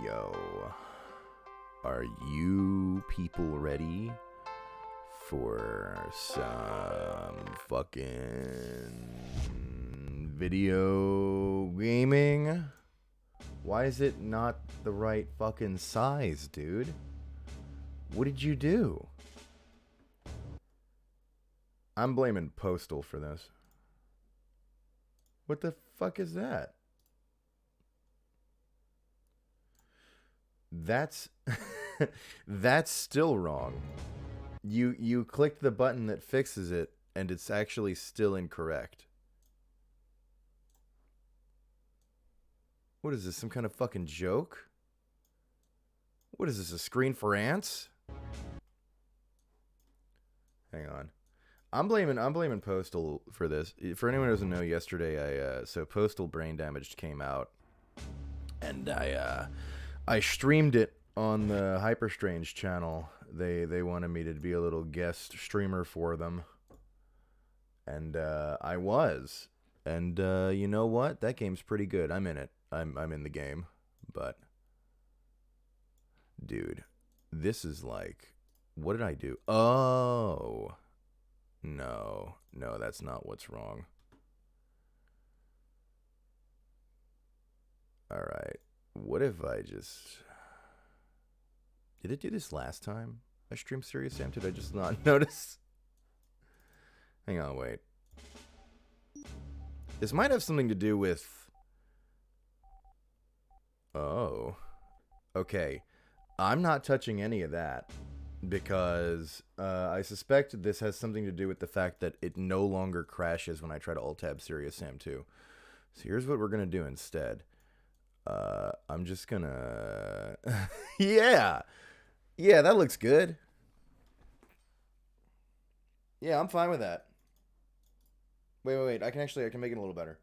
Yo, are you people ready for some fucking video gaming? Why is it not the right fucking size, dude? What did you do? I'm blaming Postal for this. What the fuck is that? That's that's still wrong. You clicked the button that fixes it and it's actually still incorrect. What is this, some kind of fucking joke? What is this, a screen for ants? Hang on. I'm blaming Postal for this. For anyone who doesn't know, yesterday so Postal Brain Damaged came out and I streamed it on the Hyperstrange channel. They wanted me to be a little guest streamer for them. And I was. And you know what? That game's pretty good. I'm in it. I'm in the game. But dude, this is like, what did I do? Oh. No, that's not what's wrong. Alright. What if I just... Did it do this last time I streamed Serious Sam? Did I just not notice? Hang on, wait. This might have something to do with... Oh. Okay. I'm not touching any of that because I suspect this has something to do with the fact that it no longer crashes when I try to alt-tab Serious Sam 2. So here's what we're going to do instead. I'm just going to... Yeah! Yeah, that looks good. Yeah, I'm fine with that. Wait. I can make it a little better.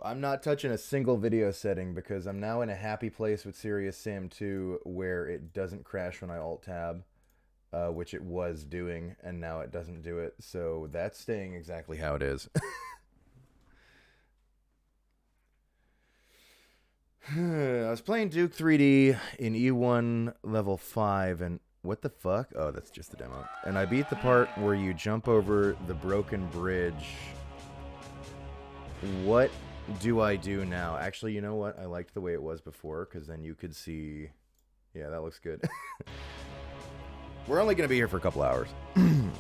I'm not touching a single video setting because I'm now in a happy place with Serious Sam 2 where it doesn't crash when I alt-tab, which it was doing, and now it doesn't do it. So that's staying exactly how it is. I was playing Duke 3D in E1 level 5, and what the fuck? Oh, that's just the demo. And I beat the part where you jump over the broken bridge. What do I do now? Actually, you know what? I liked the way it was before, because then you could see... Yeah, that looks good. We're only going to be here for a couple hours. Hang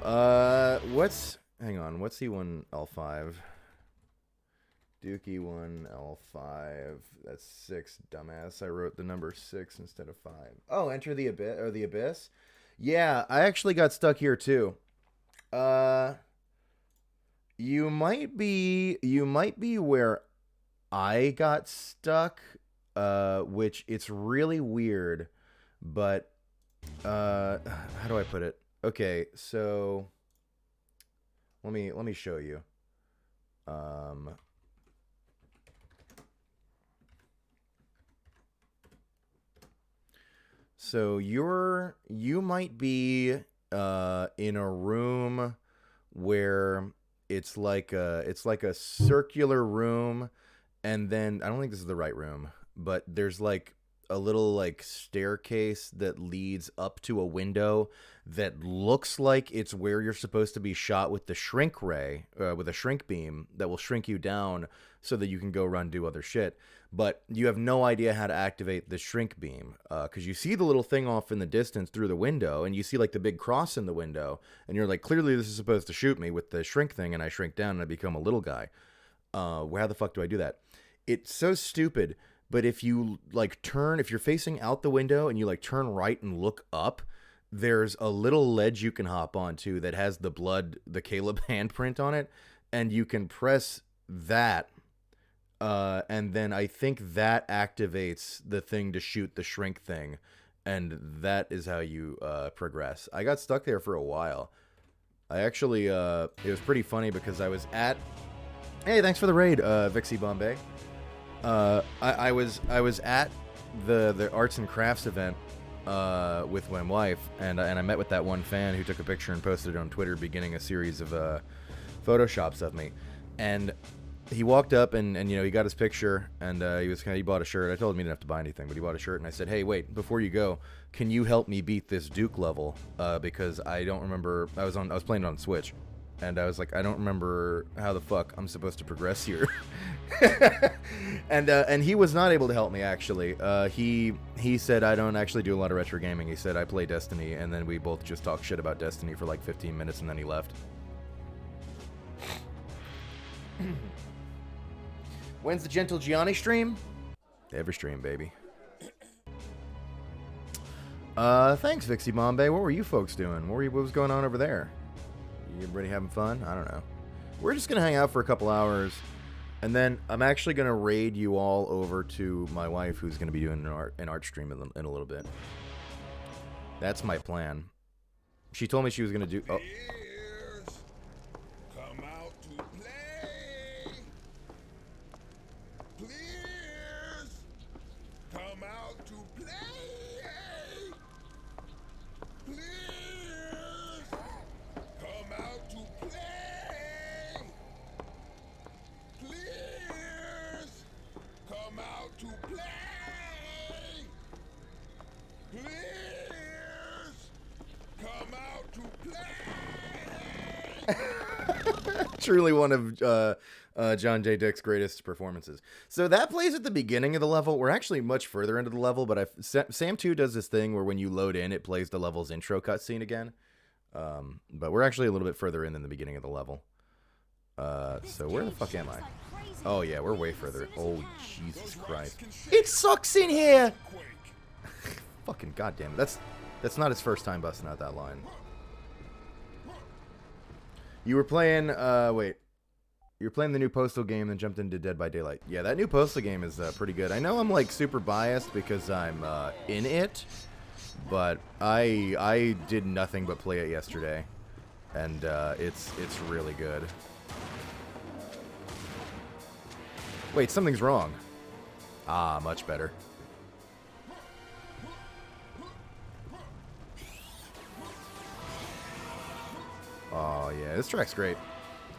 on, what's E1 L5? Duke E1 L5. That's 6, dumbass. I wrote the number 6 instead of 5. Oh, Enter the Abyss, or the Abyss? Yeah, I actually got stuck here too. You might be where I got stuck, which it's really weird, but how do I put it? Okay, so let me show you. So you might be in a room where it's like a circular room, and then I don't think this is the right room, but there's like a little like staircase that leads up to a window that looks like it's where you're supposed to be shot with the shrink ray, with a shrink beam that will shrink you down so that you can go run do other shit. But you have no idea how to activate the shrink beam because you see the little thing off in the distance through the window, and you see like the big cross in the window, and you're like, clearly this is supposed to shoot me with the shrink thing, and I shrink down and I become a little guy. How the fuck do I do that? It's so stupid. But if you like if you're facing out the window and you like turn right and look up, there's a little ledge you can hop onto that has the Caleb handprint on it, and you can press that. And then I think that activates the thing to shoot the shrink thing, and that is how you progress. I got stuck there for a while. I actually, it was pretty funny because I was at... Hey, thanks for the raid, Vixie Bombay. I was at the arts and crafts event with my wife, and I met with that one fan who took a picture and posted it on Twitter, beginning a series of photoshops of me, and he walked up and you know, he got his picture, and he bought a shirt. I told him he didn't have to buy anything, but he bought a shirt, and I said, hey, wait, before you go, can you help me beat this Duke level? Because I don't remember. I was playing it on Switch, and I was like, I don't remember how the fuck I'm supposed to progress here. And he was not able to help me, actually. He said, I don't actually do a lot of retro gaming. He said, I play Destiny, and then we both just talked shit about Destiny for like 15 minutes, and then he left. When's the Gentle Gianni stream? Every stream, baby. Thanks, Vixie Bombay. What were you folks doing? What was going on over there? You everybody having fun? I don't know. We're just gonna hang out for a couple hours, and then I'm actually gonna raid you all over to my wife, who's gonna be doing an art stream in a little bit. That's my plan. She told me she was gonna do. Oh. Come out to play. Please come out to play. Please come out to play. Please come out to play. Please Truly one of John J. Dick's greatest performances. So that plays at the beginning of the level. We're actually much further into the level, but Sam 2 does this thing where when you load in, it plays the level's intro cutscene again. But we're actually a little bit further in than the beginning of the level. So where the fuck am I? Oh yeah, we're way further. Oh Jesus Christ! It sucks in here. Fucking goddamn it! That's not his first time busting out that line. You were playing. Wait. You were playing the new Postal game and jumped into Dead by Daylight. Yeah, that new Postal game is pretty good. I know I'm like super biased because I'm in it, but I did nothing but play it yesterday, and it's really good. Wait, something's wrong. Ah, much better. Oh yeah, this track's great.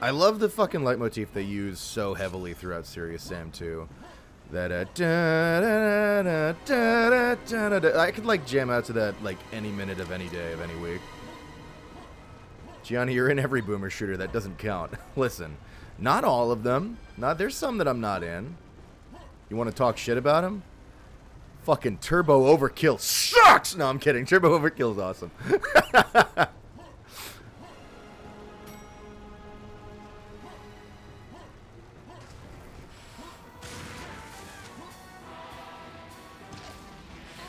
I love the fucking leitmotif they use so heavily throughout Serious Sam 2. That I could like jam out to that like any minute of any day of any week. Gianni, you're in every boomer shooter. That doesn't count. Listen, not all of them. There's some that I'm not in. You want to talk shit about them? Fucking Turbo Overkill sucks! No, I'm kidding. Turbo Overkill is awesome.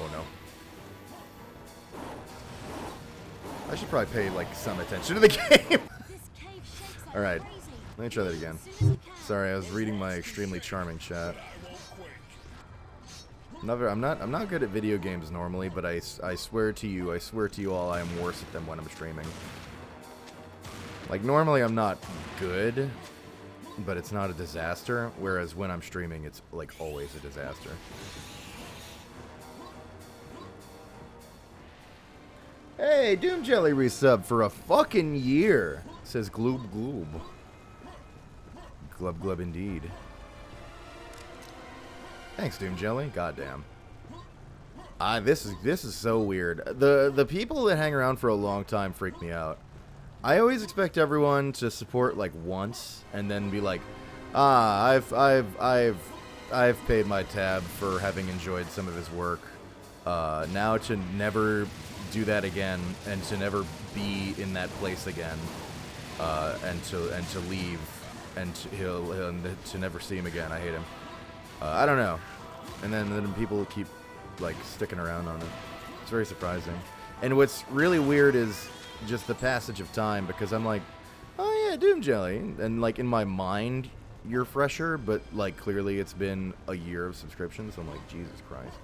Oh no. I should probably pay like some attention to the game. Alright, let me try that again. Sorry, I was reading my extremely charming chat. I'm not good at video games normally, but I swear to you all, I am worse at them when I'm streaming. Like normally I'm not good, but it's not a disaster, whereas when I'm streaming it's like always a disaster. Hey, Doom Jelly resub for a fucking year, says Gloob Gloob. Glub Glub indeed. Thanks, Doom Jelly. Goddamn. This is so weird. The people that hang around for a long time freak me out. I always expect everyone to support like once and then be like, I've paid my tab for having enjoyed some of his work. Now to never do that again and to never be in that place again, and to leave and to never see him again. I hate him. I don't know. And then people keep like sticking around on it. It's very surprising. And what's really weird is just the passage of time, because I'm like, oh yeah, Doom Jelly, and like in my mind you're fresher, but like clearly it's been a year of subscription, so I'm like, Jesus Christ.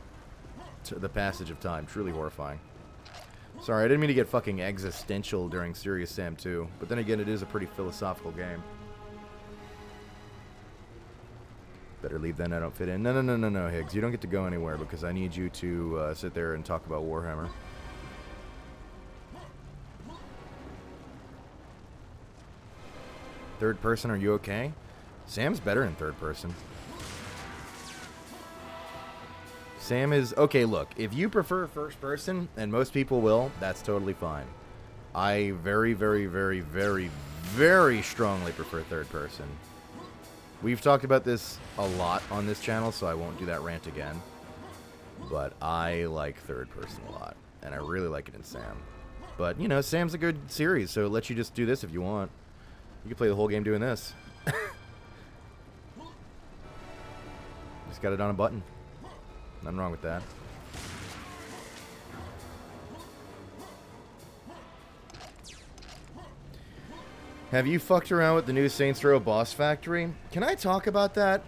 The passage of time, truly horrifying. Sorry, I didn't mean to get fucking existential during Serious Sam 2, but then again, it is a pretty philosophical game. Better leave then, I don't fit in. No, Higgs, you don't get to go anywhere because I need you to sit there and talk about Warhammer. Third person, are you okay? Sam's better in third person. Sam is... Okay, look, if you prefer first person, and most people will, that's totally fine. I very, very, very, very, very strongly prefer third person. We've talked about this a lot on this channel, so I won't do that rant again. But I like third person a lot, and I really like it in Sam. But, you know, Sam's a good series, so it lets you just do this if you want. You can play the whole game doing this. Just got it on a button. Nothing wrong with that. Have you fucked around with the new Saints Row Boss Factory? Can I talk about that?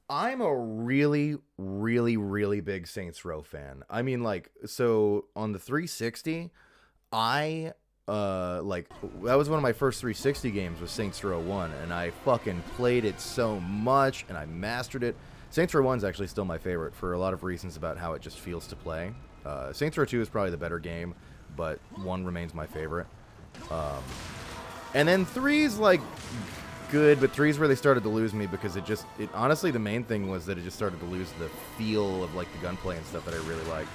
I'm a really, really, really big Saints Row fan. I mean, like, so on the 360, that was one of my first 360 games was Saints Row 1, and I fucking played it so much, and I mastered it. Saints Row 1 is actually still my favorite for a lot of reasons about how it just feels to play. Saints Row 2 is probably the better game, but 1 remains my favorite. And then 3's like good, but 3's where they started to lose me because it honestly, the main thing was that it just started to lose the feel of like the gunplay and stuff that I really liked.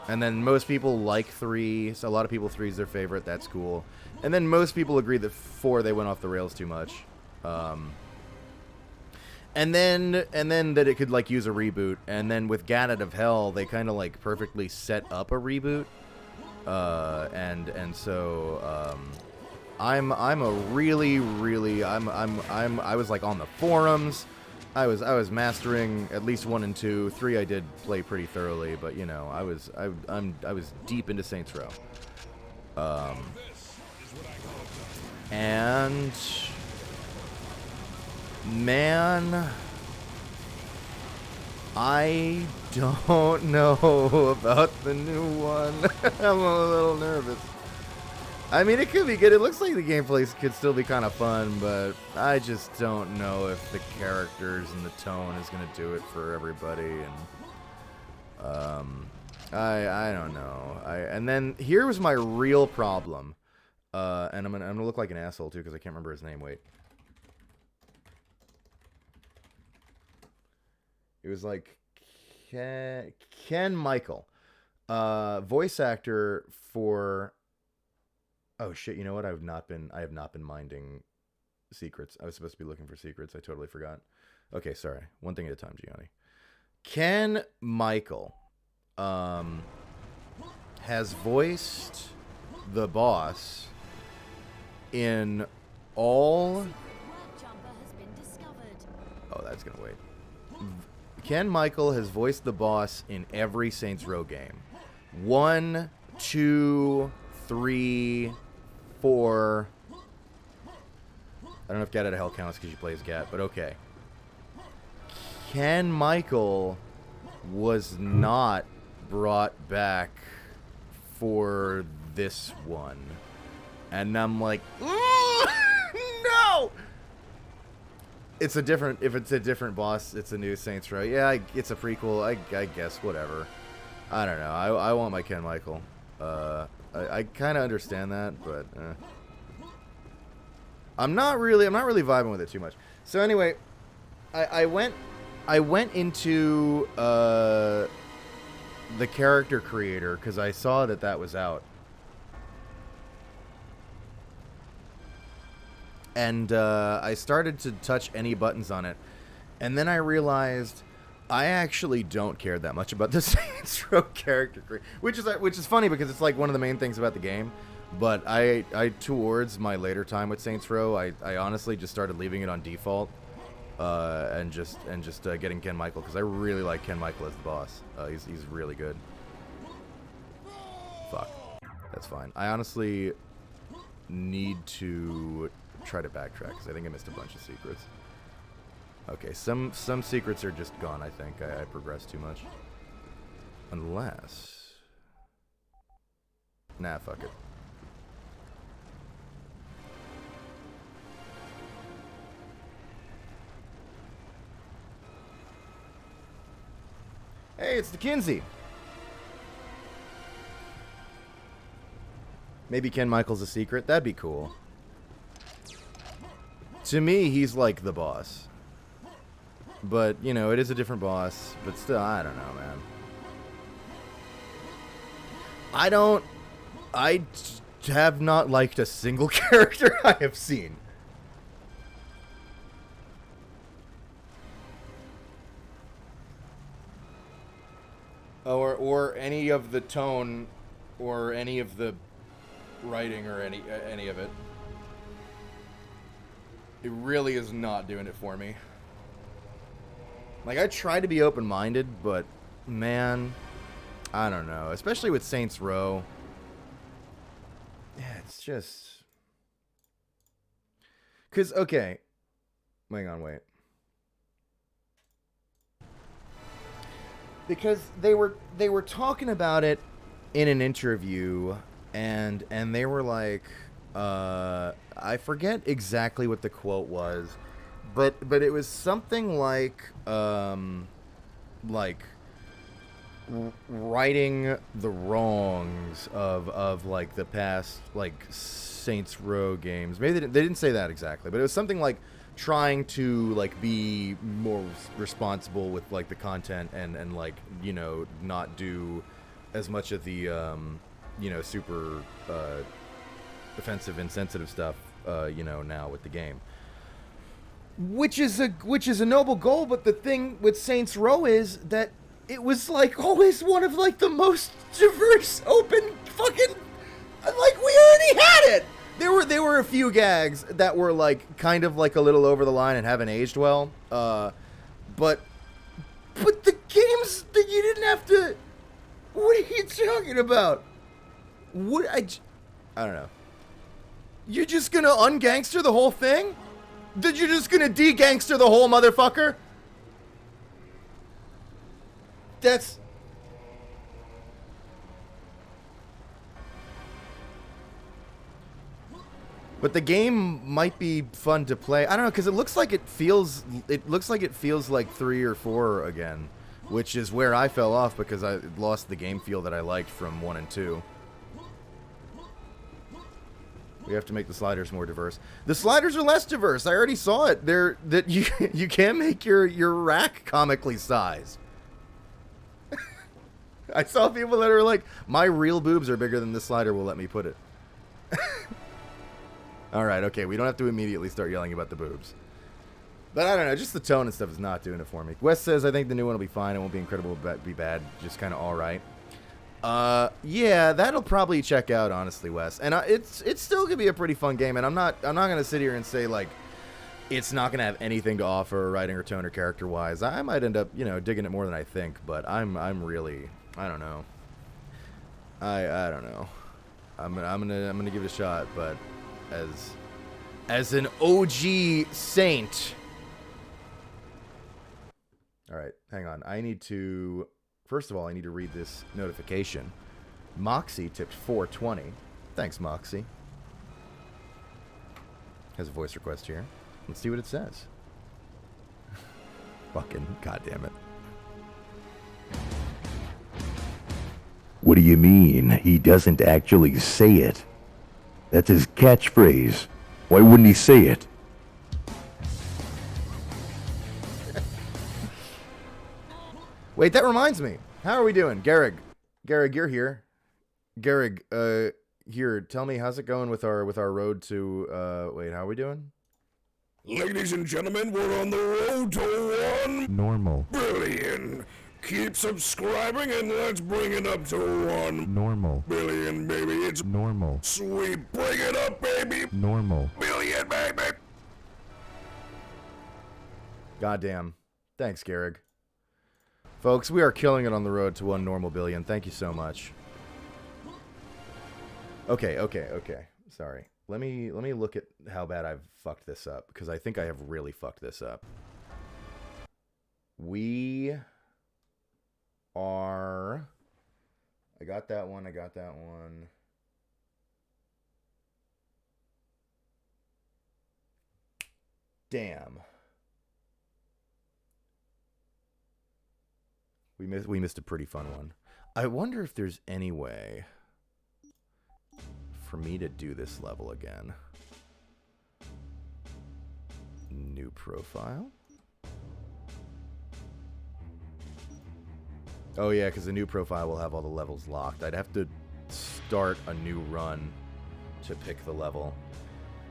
And then most people like 3, so a lot of people 3 is their favorite. That's cool. And then most people agree that 4 they went off the rails too much. And then that it could like use a reboot. And then with Gat Out of Hell, they kind of like perfectly set up a reboot. And so I'm a really I was like on the forums. I was mastering at least 1 and 2. 3 I did play pretty thoroughly, but you know I was deep into Saints Row. And man, I don't know about the new one. I'm a little nervous. I mean, it could be good. It looks like the gameplay could still be kind of fun, but I just don't know if the characters and the tone is going to do it for everybody. And I don't know. And then here was my real problem. And I'm gonna look like an asshole too because I can't remember his name. Wait. It was like Ken Michael, voice actor for. Oh shit! You know what? I have not been minding secrets. I was supposed to be looking for secrets. I totally forgot. Okay, sorry. One thing at a time, Gianni. Ken Michael, has voiced the boss in all. Oh, that's gonna wait. Ken Michael has voiced the boss in every Saints Row game. 1, 2, 3, 4. I don't know if Gat Out of Hell counts because she plays Gat, but okay. Ken Michael was not brought back for this one. And I'm like, no! It's a different, if it's a different boss, it's a new Saints Row. Yeah, it's a prequel, I guess, whatever. I don't know. I want my Ken Michael. I kind of understand that, but I'm not really vibing with it too much. So anyway, I went into the character creator because I saw that was out, and I started to touch any buttons on it, and then I realized I actually don't care that much about the Saints Row character creator, which is funny because it's like one of the main things about the game. But I towards my later time with Saints Row, I honestly just started leaving it on default, and just getting Ken Michael because I really like Ken Michael as the boss. He's really good. Fuck, that's fine. I honestly need to try to backtrack because I think I missed a bunch of secrets. Okay, some secrets are just gone, I think. I progressed too much. Unless... Nah, fuck it. Hey, it's the Kinsey. Maybe Ken Michael's a secret? That'd be cool. To me, he's like the boss. But, you know, it is a different boss. But still, I don't know, man. I have not liked a single character I have seen. Or any of the tone, or any of the writing, or any of it. It really is not doing it for me. Like, I try to be open-minded, but, man, I don't know. Especially with Saints Row. Yeah, it's just... Because, okay. Hang on, wait. Because they were talking about it in an interview, and they were like... I forget exactly what the quote was. But it was something like righting the wrongs of like the past like Saints Row games. Maybe they didn't say that exactly, but it was something like trying to like be more responsible with like the content and like, you know, not do as much of the super offensive and sensitive stuff now with the game. Which is a noble goal, but the thing with Saints Row is that it was like always one of like the most diverse, open, fucking, like we already had it. There were a few gags that were like kind of like a little over the line and haven't aged well. But the games that you didn't have to. What are you talking about? I don't know. You're just gonna ungangster the whole thing? That you're just gonna de-gangster the whole motherfucker? That's... But the game might be fun to play. I don't know, because it looks like it feels like 3 or 4 again, which is where I fell off because I lost the game feel that I liked from 1 and 2. We have to make the sliders more diverse. The sliders are less diverse. I already saw it. You can't make your rack comically sized. I saw people that are like, my real boobs are bigger than this slider will let me put it. Alright, okay, we don't have to immediately start yelling about the boobs. But I don't know, just the tone and stuff is not doing it for me. Wes says, I think the new one will be fine. It won't be incredible, but be bad. Just kind of alright. Yeah, that'll probably check out, honestly, Wes. And it's still gonna be a pretty fun game, and I'm not gonna sit here and say, like, it's not gonna have anything to offer writing or tone or character-wise. I might end up, digging it more than I think, but I'm really... I don't know. I don't know. I'm gonna give it a shot, but as an OG Saint. All right, hang on. First of all, I need to read this notification. Moxie tipped 420. Thanks, Moxie. Has a voice request here. Let's see what it says. Fucking goddamn it. What do you mean? He doesn't actually say it. That's his catchphrase. Why wouldn't he say it? Wait, that reminds me. How are we doing? Garrig, you're here. Garrig, here, tell me, how's it going with our road to, wait, how are we doing? Ladies and gentlemen, we're on the road to 1 Normal. billion. Keep subscribing and let's bring it up to 1 Normal. billion, baby. It's Normal. sweet. Bring it up, baby. Normal. Billion, baby. Goddamn. Thanks, Garrig. Folks, we are killing it on the road to 1 normal billion. Thank you so much. Okay. Sorry. Let me look at how bad I've fucked this up, because I think I have really fucked this up. We are... I got that one. Damn. We missed a pretty fun one. I wonder if there's any way for me to do this level again. New profile. Oh yeah, because the new profile will have all the levels locked. I'd have to start a new run to pick the level,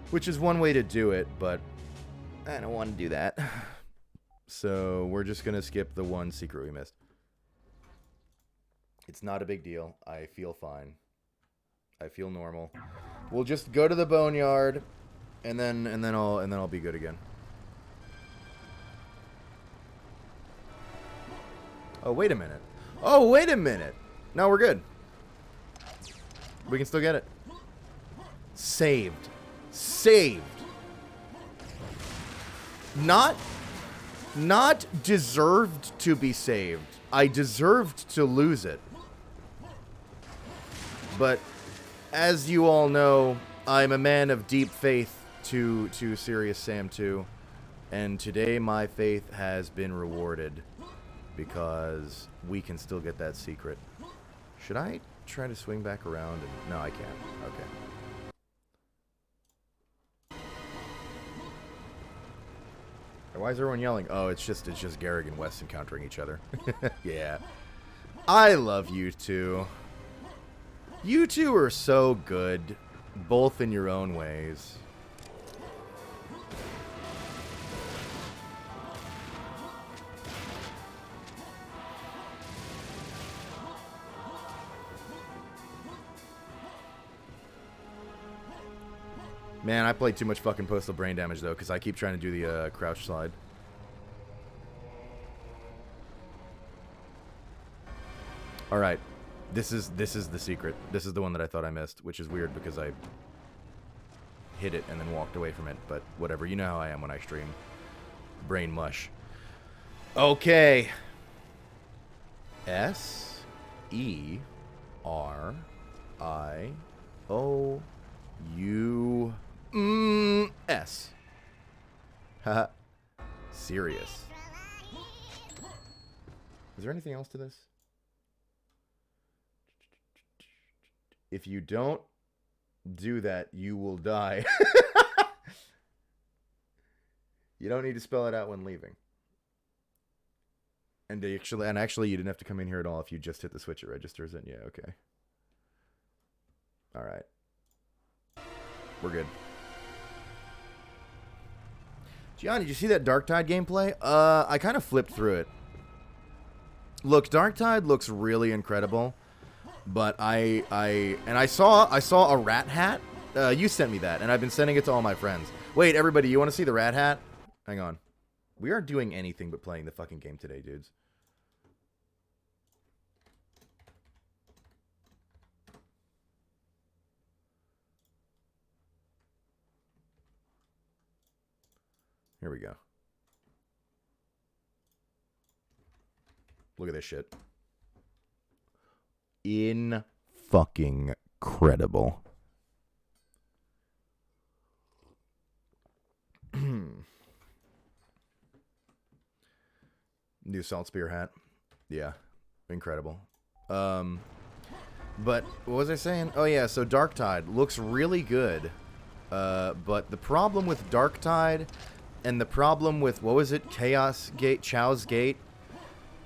which is one way to do it, but I don't want to do that. So we're just going to skip the one secret we missed. It's not a big deal. I feel fine. I feel normal. We'll just go to the boneyard, and then I'll be good again. Oh, wait a minute. No, we're good. We can still get it. Saved. Not deserved to be saved. I deserved to lose it. But as you all know, I'm a man of deep faith to Serious Sam 2, and today my faith has been rewarded because we can still get that secret. Should I try to swing back around? No, I can't. Okay. Why is everyone yelling? Oh, it's just Garrig and Wes encountering each other. Yeah. I love you two. You two are so good, both in your own ways. Man, I played too much fucking Postal Brain Damage, though, because I keep trying to do the crouch slide. Alright. This is the secret. This is the one that I thought I missed, which is weird because I hit it and then walked away from it. But whatever. You know how I am when I stream. Brain mush. Okay. S-E-R-I-O-U-S. Haha. Serious. Is there anything else to this? If you don't do that, you will die. You don't need to spell it out when leaving. And actually, you didn't have to come in here at all if you just hit the switch. It registers it. Yeah, okay. All right. We're good. Gian, did you see that Darktide gameplay? I kind of flipped through it. Look, Darktide looks really incredible. But I saw a rat hat. You sent me that, and I've been sending it to all my friends. Wait, everybody, you want to see the rat hat? Hang on. We aren't doing anything but playing the fucking game today, dudes. Here we go. Look at this shit. In fucking credible. New Salt Spear hat. Yeah. Incredible. But what was I saying? Oh yeah, so Darktide looks really good. But the problem with Darktide and the problem with, what was it? Chaos Gate, Chow's Gate.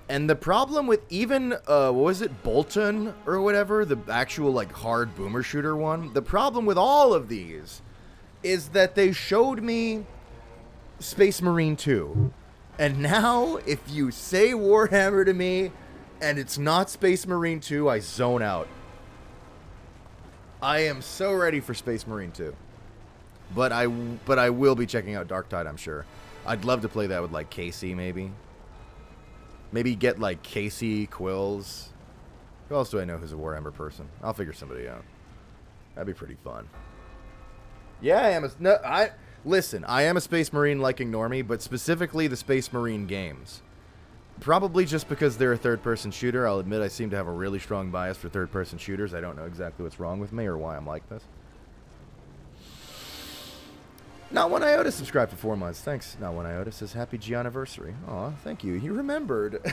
And the problem with even, what was it, Bolton or whatever, the actual, like, hard boomer shooter one, the problem with all of these is that they showed me Space Marine 2. And now, if you say Warhammer to me and it's not Space Marine 2, I zone out. I am so ready for Space Marine 2. But I will be checking out Darktide, I'm sure. I'd love to play that with, like, Casey, maybe. Maybe get, like, Casey, Quills. Who else do I know who's a Warhammer person? I'll figure somebody out. That'd be pretty fun. Yeah, I am listen, I am a Space Marine liking normie, but specifically the Space Marine games. Probably just because they're a third-person shooter. I'll admit I seem to have a really strong bias for third-person shooters. I don't know exactly what's wrong with me or why I'm like this. Not One Iota subscribed for 4 months. Thanks, Not One Iota. Says happy G-anniversary. Aw, thank you. You remembered.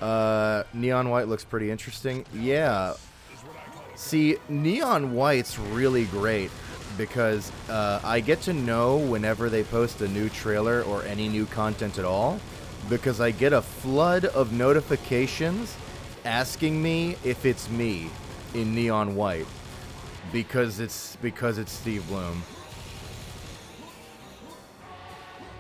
Neon White looks pretty interesting. Yeah. See, Neon White's really great because I get to know whenever they post a new trailer or any new content at all because I get a flood of notifications asking me if it's me in Neon White. Because it's Steve Bloom.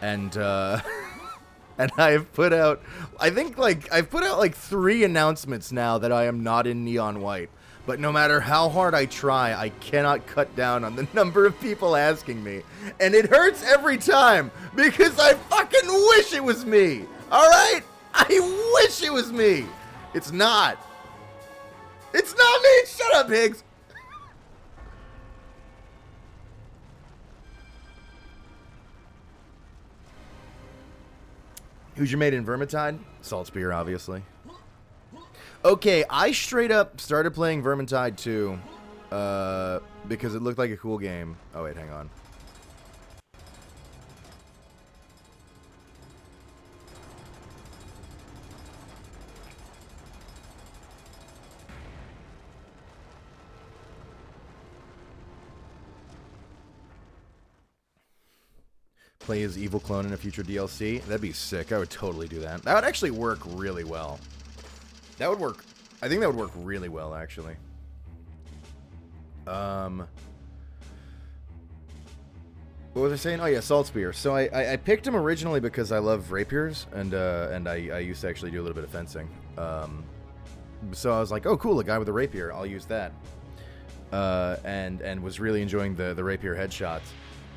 And and I've put out I've put out like 3 announcements now that I am not in Neon White. But no matter how hard I try, I cannot cut down on the number of people asking me. And it hurts every time because I fucking wish it was me. All right? I wish it was me. It's not. It's not me. Shut up, Higgs. Who's your mate in Vermintide? Salt Spear, obviously. Okay, I straight up started playing Vermintide 2 because it looked like a cool game. Oh, wait, hang on. Play his evil clone in a future DLC. That'd be sick. I would totally do that. That would actually work really well. That would work. I think that would work really well, actually. What was I saying? Oh yeah, Salt Spear. So I picked him originally because I love rapiers, and I used to actually do a little bit of fencing. So I was like, oh cool, a guy with a rapier, I'll use that. And was really enjoying the rapier headshots.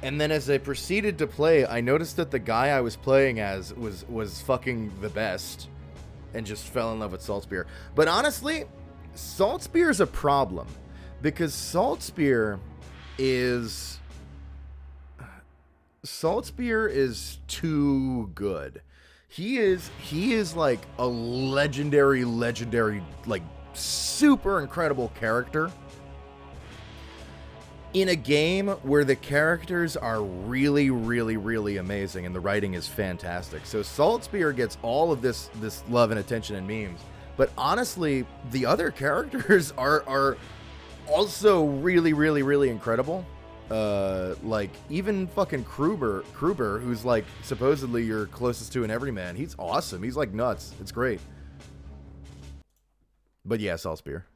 And then as I proceeded to play, I noticed that the guy I was playing as was fucking the best, and just fell in love with Salt Spear. But honestly, Salt Spear is a problem, because Salt Spear is too good. He is like a legendary, like super incredible character in a game where the characters are really amazing and the writing is fantastic. So Salt Spear gets all of this love and attention and memes, but honestly, the other characters are also really incredible. Like even fucking Kruber, who's like supposedly your closest to an everyman. He's awesome. He's like nuts. It's great. But yeah, Salt Spear.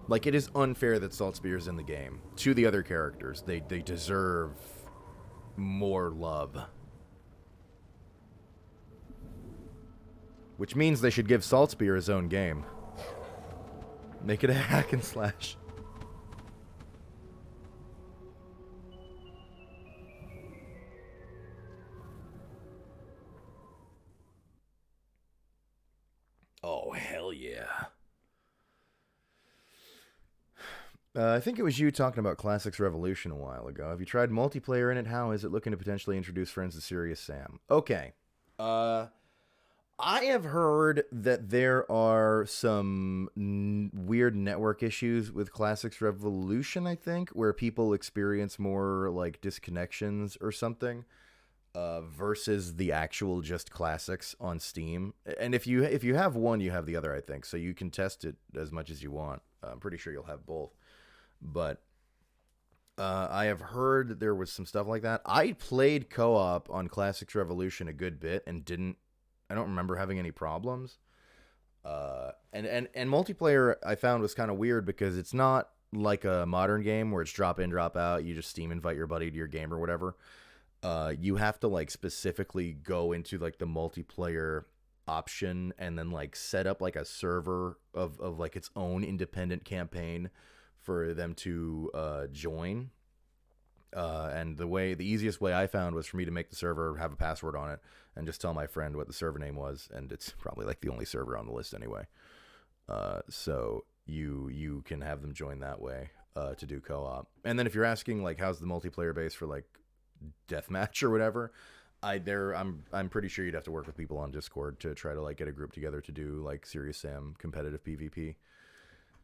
Like, it is unfair that Salt Spear is in the game. To the other characters, they deserve more love. Which means they should give Salt Spear his own game. Make it a hack and slash. Oh, hell yeah. I think it was you talking about Classics Revolution a while ago. Have you tried multiplayer in it? How is it looking to potentially introduce friends to Serious Sam? Okay. I have heard that there are some weird network issues with Classics Revolution, I think, where people experience more like disconnections or something versus the actual just Classics on Steam. And if you have one, you have the other, I think. So you can test it as much as you want. I'm pretty sure you'll have both. But I have heard that there was some stuff like that. I played co-op on Classics Revolution a good bit and I don't remember having any problems. And multiplayer I found was kind of weird because it's not like a modern game where it's drop in, drop out. You just Steam invite your buddy to your game or whatever. You have to like specifically go into like the multiplayer option and then like set up like a server of like its own independent campaign for them to join. And the easiest way I found was for me to make the server, have a password on it, and just tell my friend what the server name was, and it's probably like the only server on the list anyway. So you can have them join that way to do co-op. And then if you're asking like how's the multiplayer base for like deathmatch or whatever, I'm pretty sure you'd have to work with people on Discord to try to like get a group together to do like Serious Sam competitive PvP.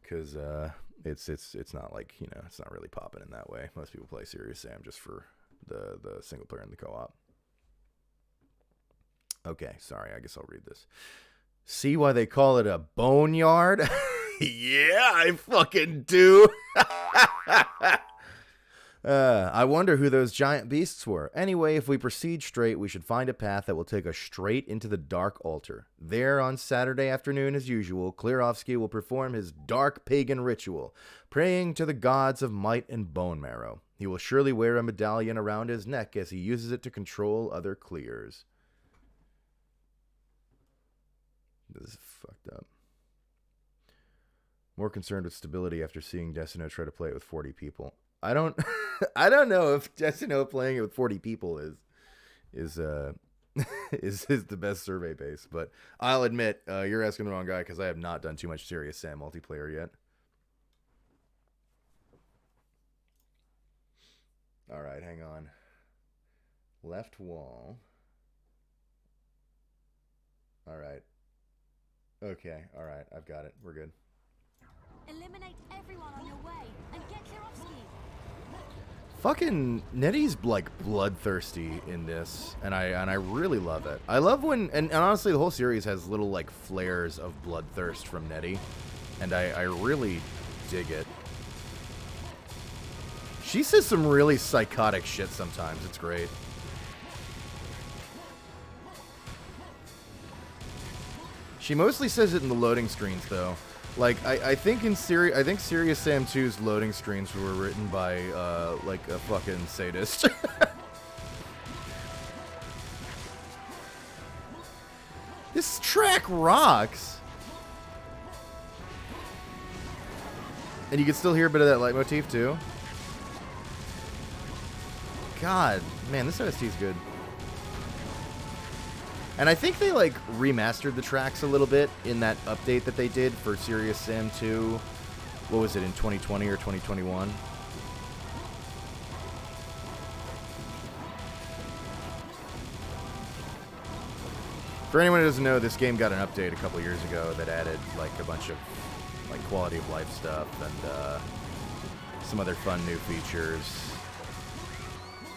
Because it's not like, you know, it's not really popping in that way. Most people play Serious Sam just for the single player and the co-op. Okay, sorry, I guess I'll read this. See why they call it a boneyard? Yeah, I fucking do. I wonder who those giant beasts were. Anyway, if we proceed straight, we should find a path that will take us straight into the Dark Altar. There, on Saturday afternoon, as usual, Kleerovsky will perform his dark pagan ritual, praying to the gods of might and bone marrow. He will surely wear a medallion around his neck as he uses it to control other Kleers. This is fucked up. More concerned with stability after seeing Decino try to play it with 40 people. I don't know if Decino playing it with 40 people is the best survey base, but I'll admit you're asking the wrong guy because I have not done too much Serious Sam multiplayer yet. All right, hang on. Left wall. All right. Okay, all right, I've got it. We're good. Eliminate everyone on your way and get Kleerovsky. Fucking Nettie's like bloodthirsty in this, and I really love it. I love when and honestly the whole series has little like flares of bloodthirst from Nettie, and I really dig it. She says some really psychotic shit sometimes. It's great. She mostly says it in the loading screens though. Like, I think Serious Sam 2's loading screens were written by, like, a fucking sadist. This track rocks! And you can still hear a bit of that leitmotif, too. God, man, this OST is good. And I think they, like, remastered the tracks a little bit in that update that they did for Serious Sam 2. What was it, in 2020 or 2021? For anyone who doesn't know, this game got an update a couple years ago that added, like, a bunch of, like, quality of life stuff and, some other fun new features.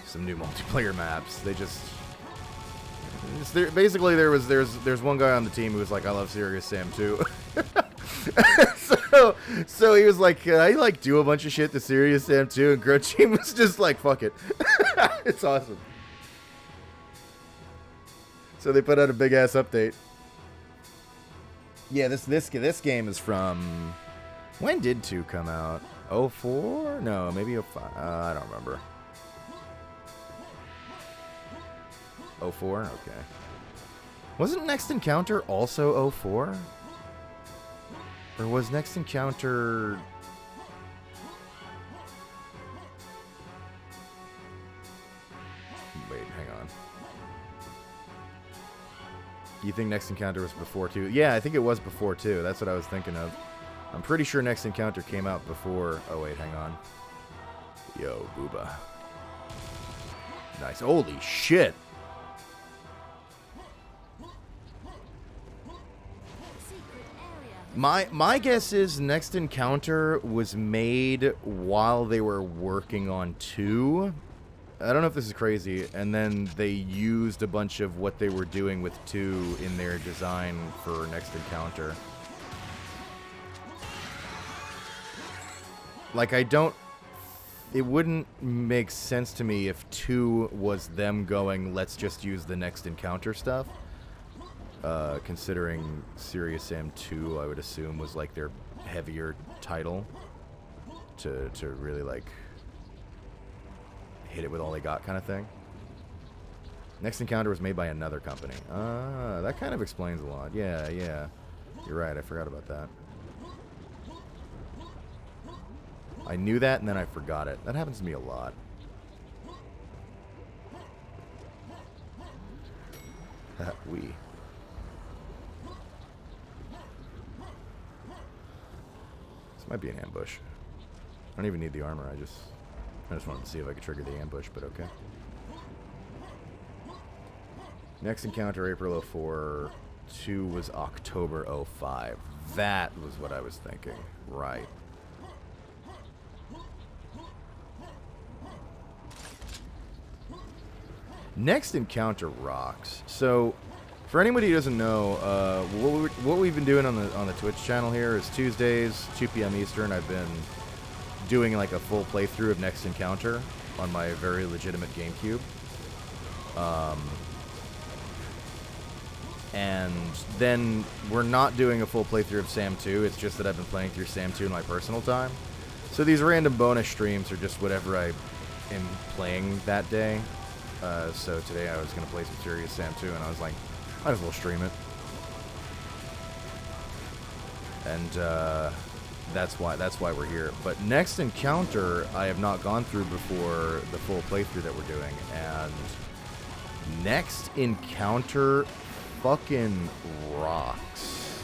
Some new multiplayer maps. They just... Basically, there's one guy on the team who was like, I love Serious Sam 2. so he was like, can I like do a bunch of shit to Serious Sam 2? And Grow Team was just like, fuck it. It's awesome. So they put out a big ass update. Yeah, this game is from, when did 2 come out? 04? No, maybe 05. I don't remember. 04? Okay. Wasn't Next Encounter also 04? Or was Next Encounter... Wait, hang on. You think Next Encounter was before 2? Yeah, I think it was before 2. That's what I was thinking of. I'm pretty sure Next Encounter came out before... Oh, wait, hang on. Yo, booba. Nice. Holy shit! My guess is Next Encounter was made while they were working on 2. I don't know if this is crazy. And then they used a bunch of what they were doing with 2 in their design for Next Encounter. Like, it wouldn't make sense to me if 2 was them going, let's just use the Next Encounter stuff. Considering Serious Sam 2, I would assume, was like their heavier title to really like hit it with all they got kind of thing. Next Encounter was made by another company. That kind of explains a lot. Yeah, you're right. I forgot about that. I knew that and then I forgot it. That happens to me a lot. We. This might be an ambush. I don't even need the armor. I just wanted to see if I could trigger the ambush, but okay. Next Encounter, April 04. 2 was October 05. That was what I was thinking. Right. Next Encounter rocks. So, for anybody who doesn't know, what we've been doing on the Twitch channel here is Tuesdays, 2 p.m. Eastern. I've been doing like a full playthrough of Next Encounter on my very legitimate GameCube. And then we're not doing a full playthrough of Sam 2. It's just that I've been playing through Sam 2 in my personal time. So these random bonus streams are just whatever I am playing that day. So today I was going to play some Serious Sam 2, and I was like, might as well stream it. And that's why we're here. But Next Encounter I have not gone through before the full playthrough that we're doing, and Next Encounter fucking rocks.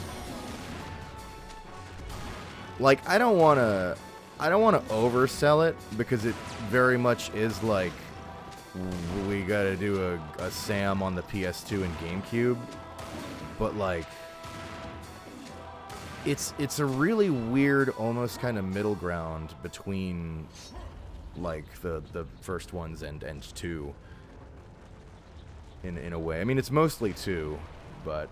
Like, I don't want to oversell it, because it very much is like, we gotta do a Sam on the PS2 and GameCube, but like, it's a really weird, almost kind of middle ground between like the first ones and 2 in a way. I mean, it's mostly 2, but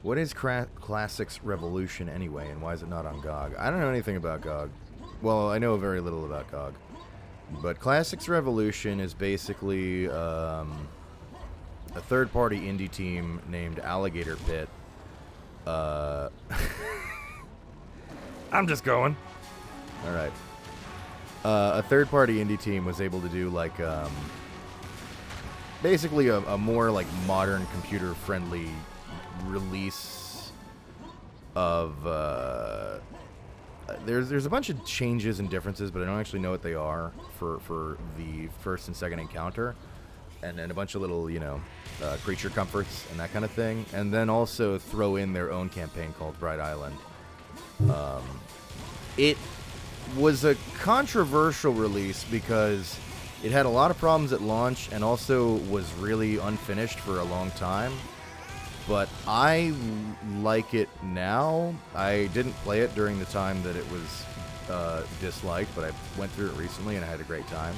what is Classics Revolution anyway, and why is it not on GOG? I don't know anything about GOG. Well, I know very little about GOG. But Classics Revolution is basically a third-party indie team named Alligator Pit. I'm just going. All right. A third-party indie team was able to do like basically a more like modern computer-friendly release of there's a bunch of changes and differences, but I don't actually know what they are for the first and second encounter, and then a bunch of little, you know, creature comforts and that kind of thing, and then also throw in their own campaign called Bright Island. It was a controversial release because it had a lot of problems at launch and also was really unfinished for a long time. But I like it now. I didn't play it during the time that it was disliked, but I went through it recently and I had a great time.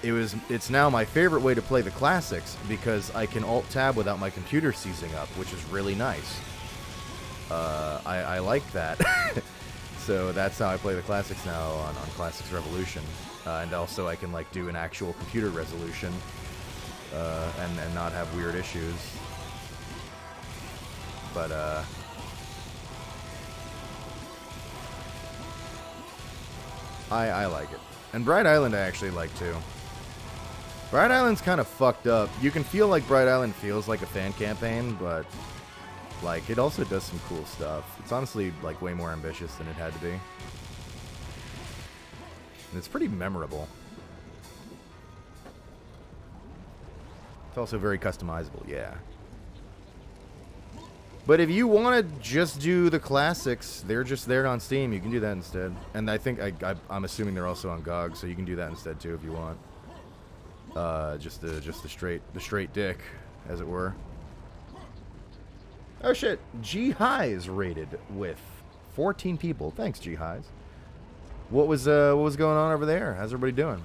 It's now my favorite way to play the classics because I can alt-tab without my computer seizing up, which is really nice. I like that. So that's how I play the classics now on Classics Revolution. And also I can like do an actual computer resolution and not have weird issues. But, I like it. And Bright Island I actually like, too. Bright Island's kind of fucked up. You can feel like Bright Island feels like a fan campaign, but, like, it also does some cool stuff. It's honestly, like, way more ambitious than it had to be. And it's pretty memorable. It's also very customizable, yeah. But if you want to just do the classics, they're just there on Steam. You can do that instead. And I think I'm assuming they're also on GOG, so you can do that instead too if you want. Just the straight dick, as it were. Oh shit! G Highs rated with 14 people. Thanks, G Highs. What was going on over there? How's everybody doing?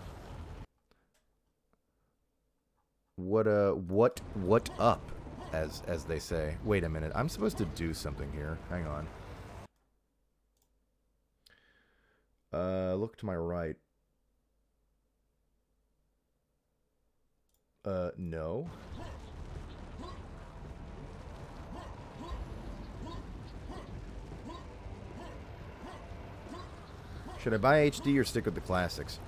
What up? As they say. Wait a minute. I'm supposed to do something here. Hang on. Look to my right. No. Should I buy HD or stick with the classics?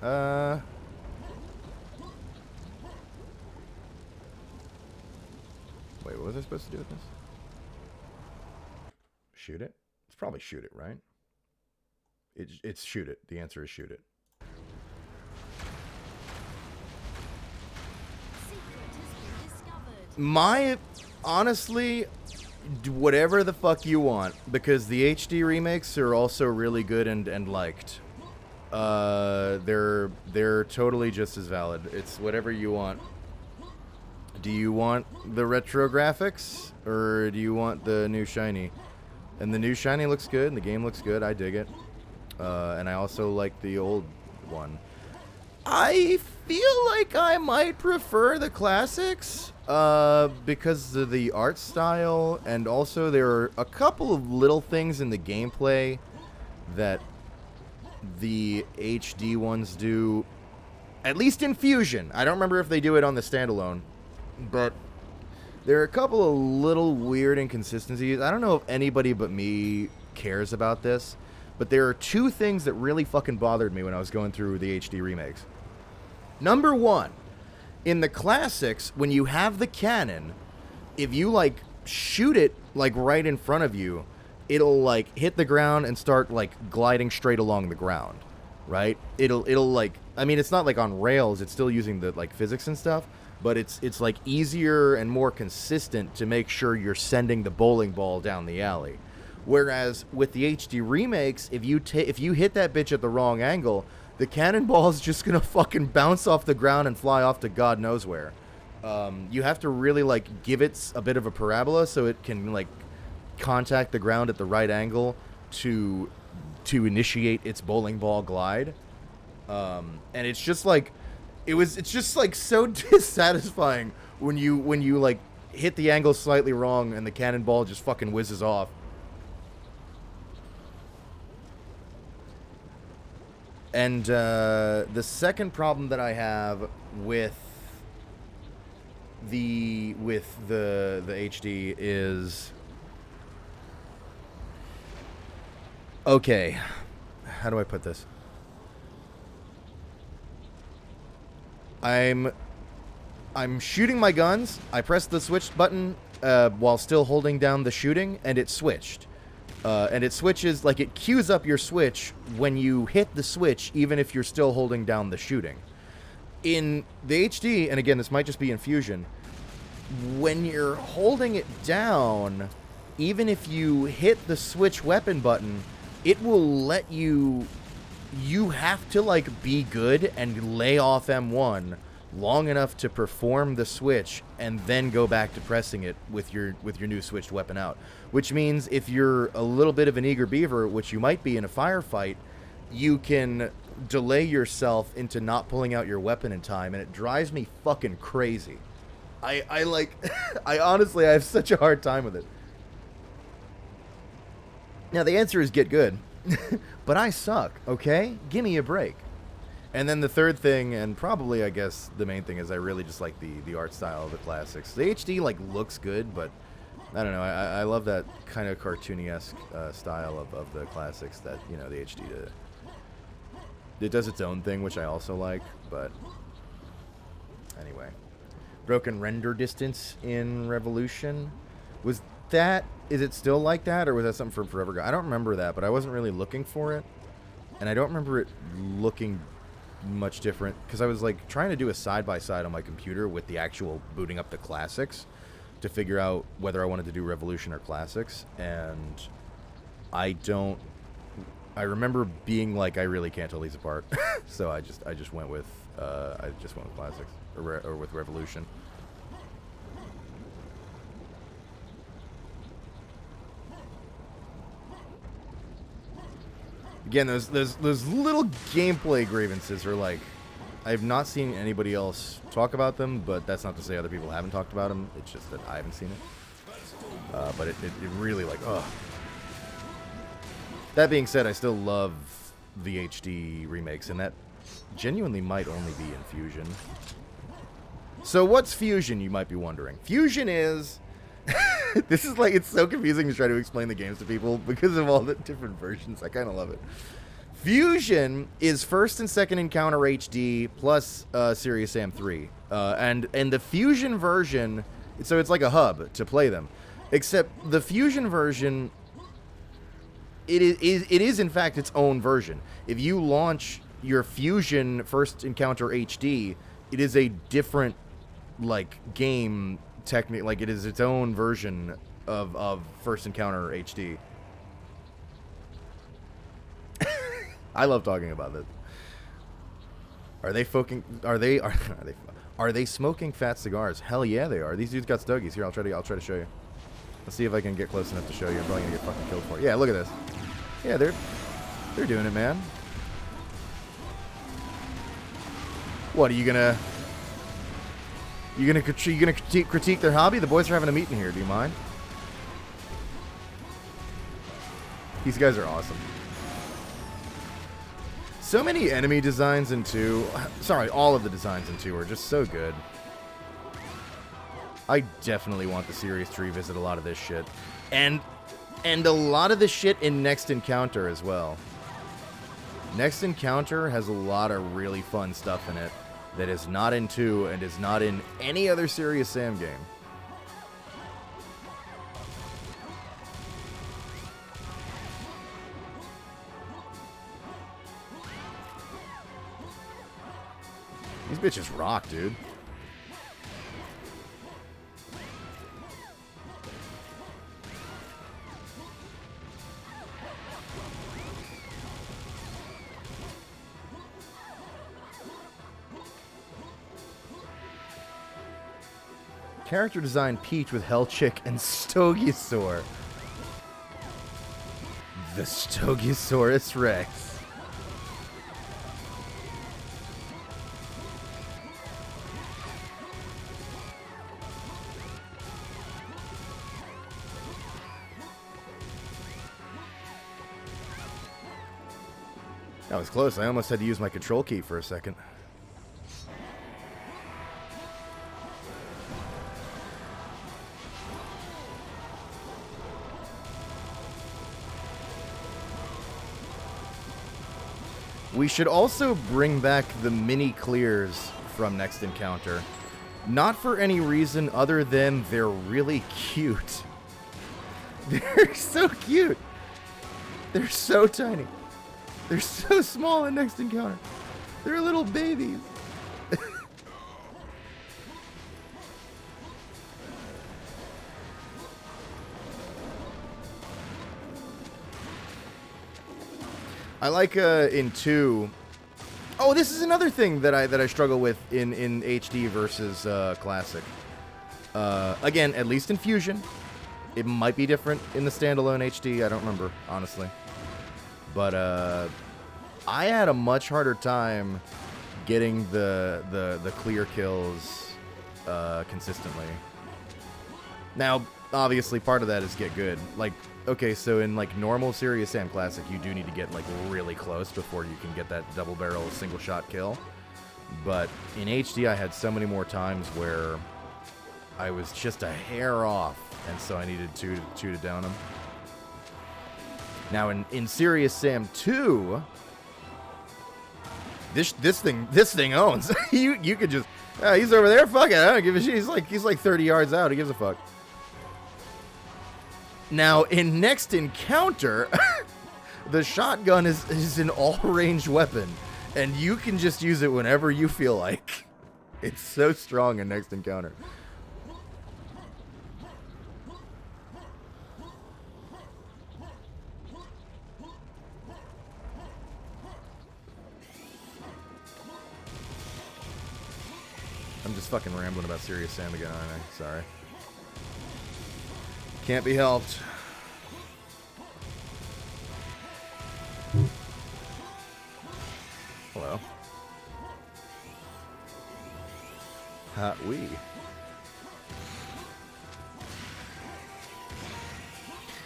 Wait, what was I supposed to do with this? Shoot it? It's probably shoot it, right? It's shoot it. The answer is shoot it. Honestly, whatever the fuck you want, because the HD remakes are also really good and liked. They're totally just as valid. It's whatever you want. Do you want the retro graphics, or do you want the new shiny? And the new shiny looks good, and the game looks good. I dig it. And I also like the old one. I feel like I might prefer the classics, because of the art style, and also there are a couple of little things in the gameplay that the HD ones do, at least in Fusion. I don't remember if they do it on the standalone. But there are a couple of little weird inconsistencies. I don't know if anybody but me cares about this, but there are 2 things that really fucking bothered me when I was going through the HD remakes. Number 1, in the classics, when you have the cannon, if you, like, shoot it, like, right in front of you, it'll, like, hit the ground and start, like, gliding straight along the ground, right? It'll like, I mean, it's not, like, on rails. It's still using the, like, physics and stuff. But it's like easier and more consistent to make sure you're sending the bowling ball down the alley. Whereas with the HD remakes, if you hit that bitch at the wrong angle, the cannonball is just gonna fucking bounce off the ground and fly off to God knows where. You have to really like give it a bit of a parabola so it can like contact the ground at the right angle to initiate its bowling ball glide. And it's just like it's just like so dissatisfying when you like hit the angle slightly wrong and the cannonball just fucking whizzes off. And the second problem that I have with the HD is, okay, how do I put this? I'm shooting my guns. I pressed the switch button while still holding down the shooting, and it switched. And it switches, like, it queues up your switch when you hit the switch, even if you're still holding down the shooting. In the HD, and again, this might just be in Fusion, when you're holding it down, even if you hit the switch weapon button, it will let you... You have to, like, be good and lay off M1 long enough to perform the switch and then go back to pressing it with your new switched weapon out. Which means if you're a little bit of an eager beaver, which you might be in a firefight, you can delay yourself into not pulling out your weapon in time, and it drives me fucking crazy. I like... I honestly, I have such a hard time with it. Now, the answer is get good. But I suck, okay? Give me a break. And then the third thing, and probably, I guess, the main thing, is I really just like the art style of the classics. The HD, like, looks good, but I don't know. I love that kind of cartoony-esque style of the classics that, you know, the HD did. It does its own thing, which I also like, but anyway. Broken render distance in Revolution. Was that... Is it still like that, or was that something from forever ago? I don't remember that, but I wasn't really looking for it. And I don't remember it looking much different, because I was like trying to do a side-by-side on my computer with the actual booting up the classics to figure out whether I wanted to do Revolution or classics, and I remember being like, I really can't tell these apart. So I just went with classics or with Revolution. Again, those little gameplay grievances are like, I have not seen anybody else talk about them, but that's not to say other people haven't talked about them. It's just that I haven't seen it. But it really, like, ugh. That being said, I still love the HD remakes, and that genuinely might only be in Fusion. So what's Fusion, you might be wondering? Fusion is... This is like, it's so confusing to try to explain the games to people because of all the different versions. I kind of love it. Fusion is first and second encounter HD plus Serious Sam 3. And the Fusion version, so it's like a hub to play them. Except the Fusion version, it is in fact its own version. If you launch your Fusion first encounter HD, it is a different, like, game technique. Like, it is its own version of first encounter HD. I love talking about this. Are they smoking fat cigars? Hell yeah, they are. These dudes got stogies. Here, I'll try to show you. Let's see if I can get close enough to show you. I'm probably gonna get fucking killed for it. Yeah, look at this. Yeah, they're doing it, man. What are you gonna? You gonna critique their hobby? The boys are having a meeting here. Do you mind? These guys are awesome. So many enemy designs in 2. Sorry, all of the designs in 2 are just so good. I definitely want the series to revisit a lot of this shit. And a lot of the shit in Next Encounter as well. Next Encounter has a lot of really fun stuff in it that is not in 2 and is not in any other Serious Sam game. These bitches rock, dude. Character design Peach with Hellchick and Stogosaur. The Stogosaurus Rex. That was close. I almost had to use my control key for a second. We should also bring back the mini Kleers from Next Encounter. Not for any reason other than they're really cute. They're so cute. They're so tiny. They're so small in Next Encounter. They're little babies. I like in 2. Oh, this is another thing that I struggle with in HD versus classic. Again, at least in Fusion, it might be different in the standalone HD. I don't remember, honestly. But I had a much harder time getting the Kleer kills consistently. Now, obviously, part of that is get good. Like, okay, so in like normal Serious Sam Classic, you do need to get like really close before you can get that double barrel single shot kill. But in HD, I had so many more times where I was just a hair off, and so I needed two to down him. Now in Serious Sam 2, this thing owns. you could just he's over there, fuck it, I don't give a shit. He's like 30 yards out. He gives a fuck. Now in Next Encounter, the shotgun is an all-range weapon, and you can just use it whenever you feel like. It's so strong in Next Encounter. I'm just fucking rambling about Serious Sam again, aren't I? Sorry. Can't be helped. Hello. We.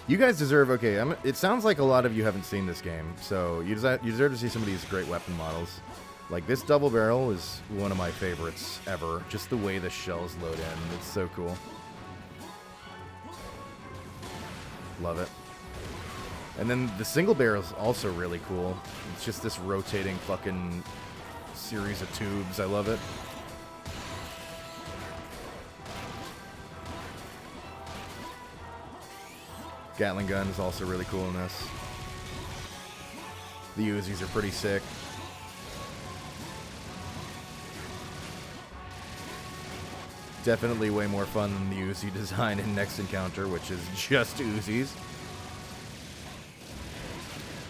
You guys deserve, okay, it sounds like a lot of you haven't seen this game, so you deserve to see some of these great weapon models. Like, this double barrel is one of my favorites ever. Just the way the shells load in, it's so cool. Love it. And then the single barrel is also really cool. It's just this rotating fucking series of tubes. I love it. Gatling gun is also really cool in this. The Uzis are pretty sick. Definitely way more fun than the Uzi design in Next Encounter, which is just Uzis.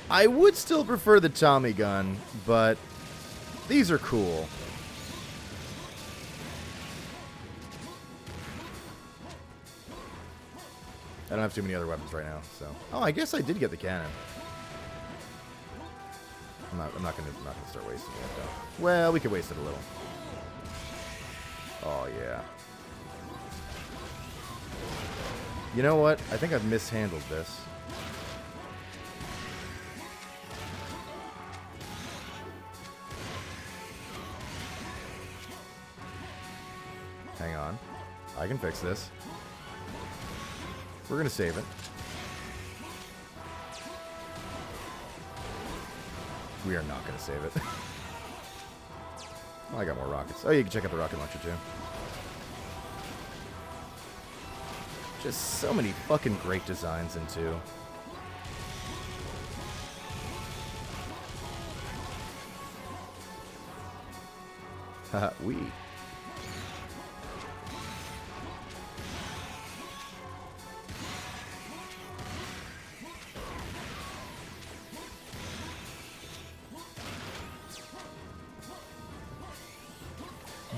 I would still prefer the Tommy gun, but these are cool. I don't have too many other weapons right now, so. Oh, I guess I did get the cannon. I'm not gonna start wasting it though. Well, we could waste it a little. Oh yeah. You know what? I think I've mishandled this. Hang on. I can fix this. We're gonna save it. We are not gonna save it. Oh, I got more rockets. Oh, you can check out the rocket launcher too. Just so many fucking great designs in 2. Haha, we.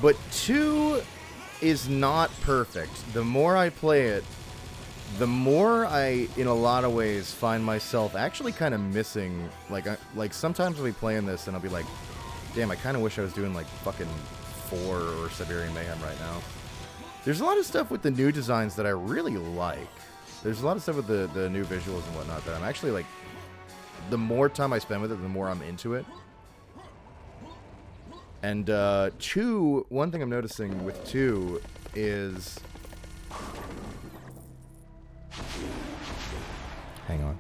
But 2 is not perfect. The more I play it, the more I, in a lot of ways, find myself actually kind of missing. Like sometimes I'll be playing this and I'll be like, damn, I kind of wish I was doing like fucking 4 or Siberian Mayhem right now. There's a lot of stuff with the new designs that I really like. There's a lot of stuff with the new visuals and whatnot that I'm actually like, the more time I spend with it, the more I'm into it. And 2, one thing I'm noticing with 2 is... Hang on.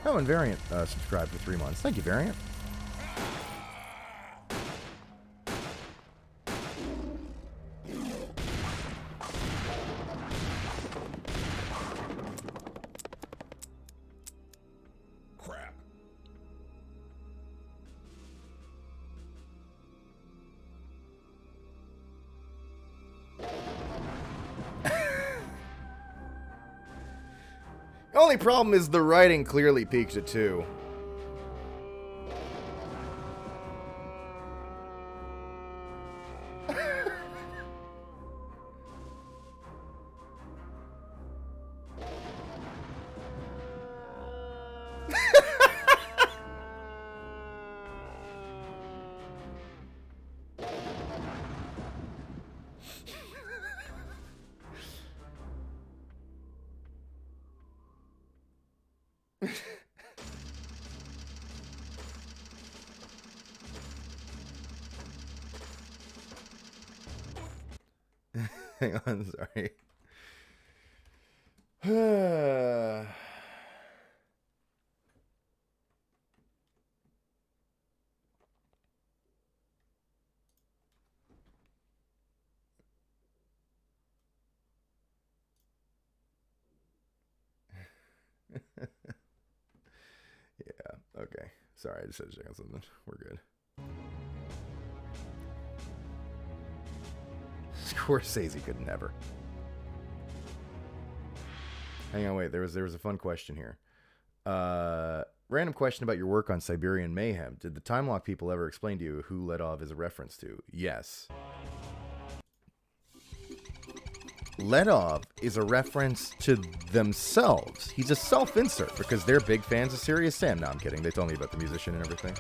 Oh, and Variant subscribed for 3 months. Thank you, Variant. Crap. The only problem is the writing clearly peaked at 2. Hang on, sorry. Yeah, okay. Sorry, I just had to check on something. We're good. Scorsese could never. Hang on, wait. There was a fun question here. Random question about your work on Siberian Mayhem. Did the Time Lock people ever explain to you who Ledov is a reference to? Yes. Ledov is a reference to themselves. He's a self-insert because they're big fans of Serious Sam. No, I'm kidding. They told me about the musician and everything.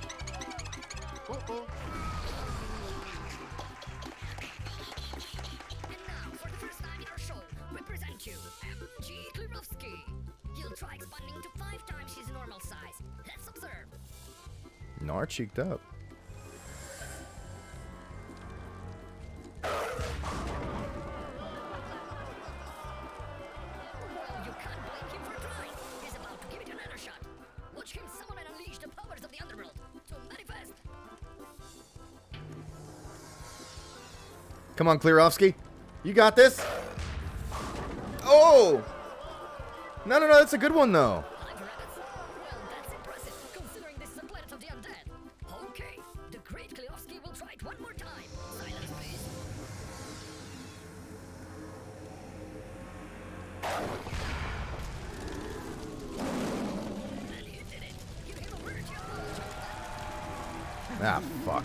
Nar cheeked up. You can't blame him for trying. He's about to give it another shot. Watch him summon and unleash the powers of the underworld to manifest. Come on, Kleerovsky. You got this. Oh! No, that's a good one, though. Well, that's impressive, considering this is a planet of the undead. Okay, the great Kleovsky will try it one more time. Silence, please. And he did it. Give him a word, Ah, fuck.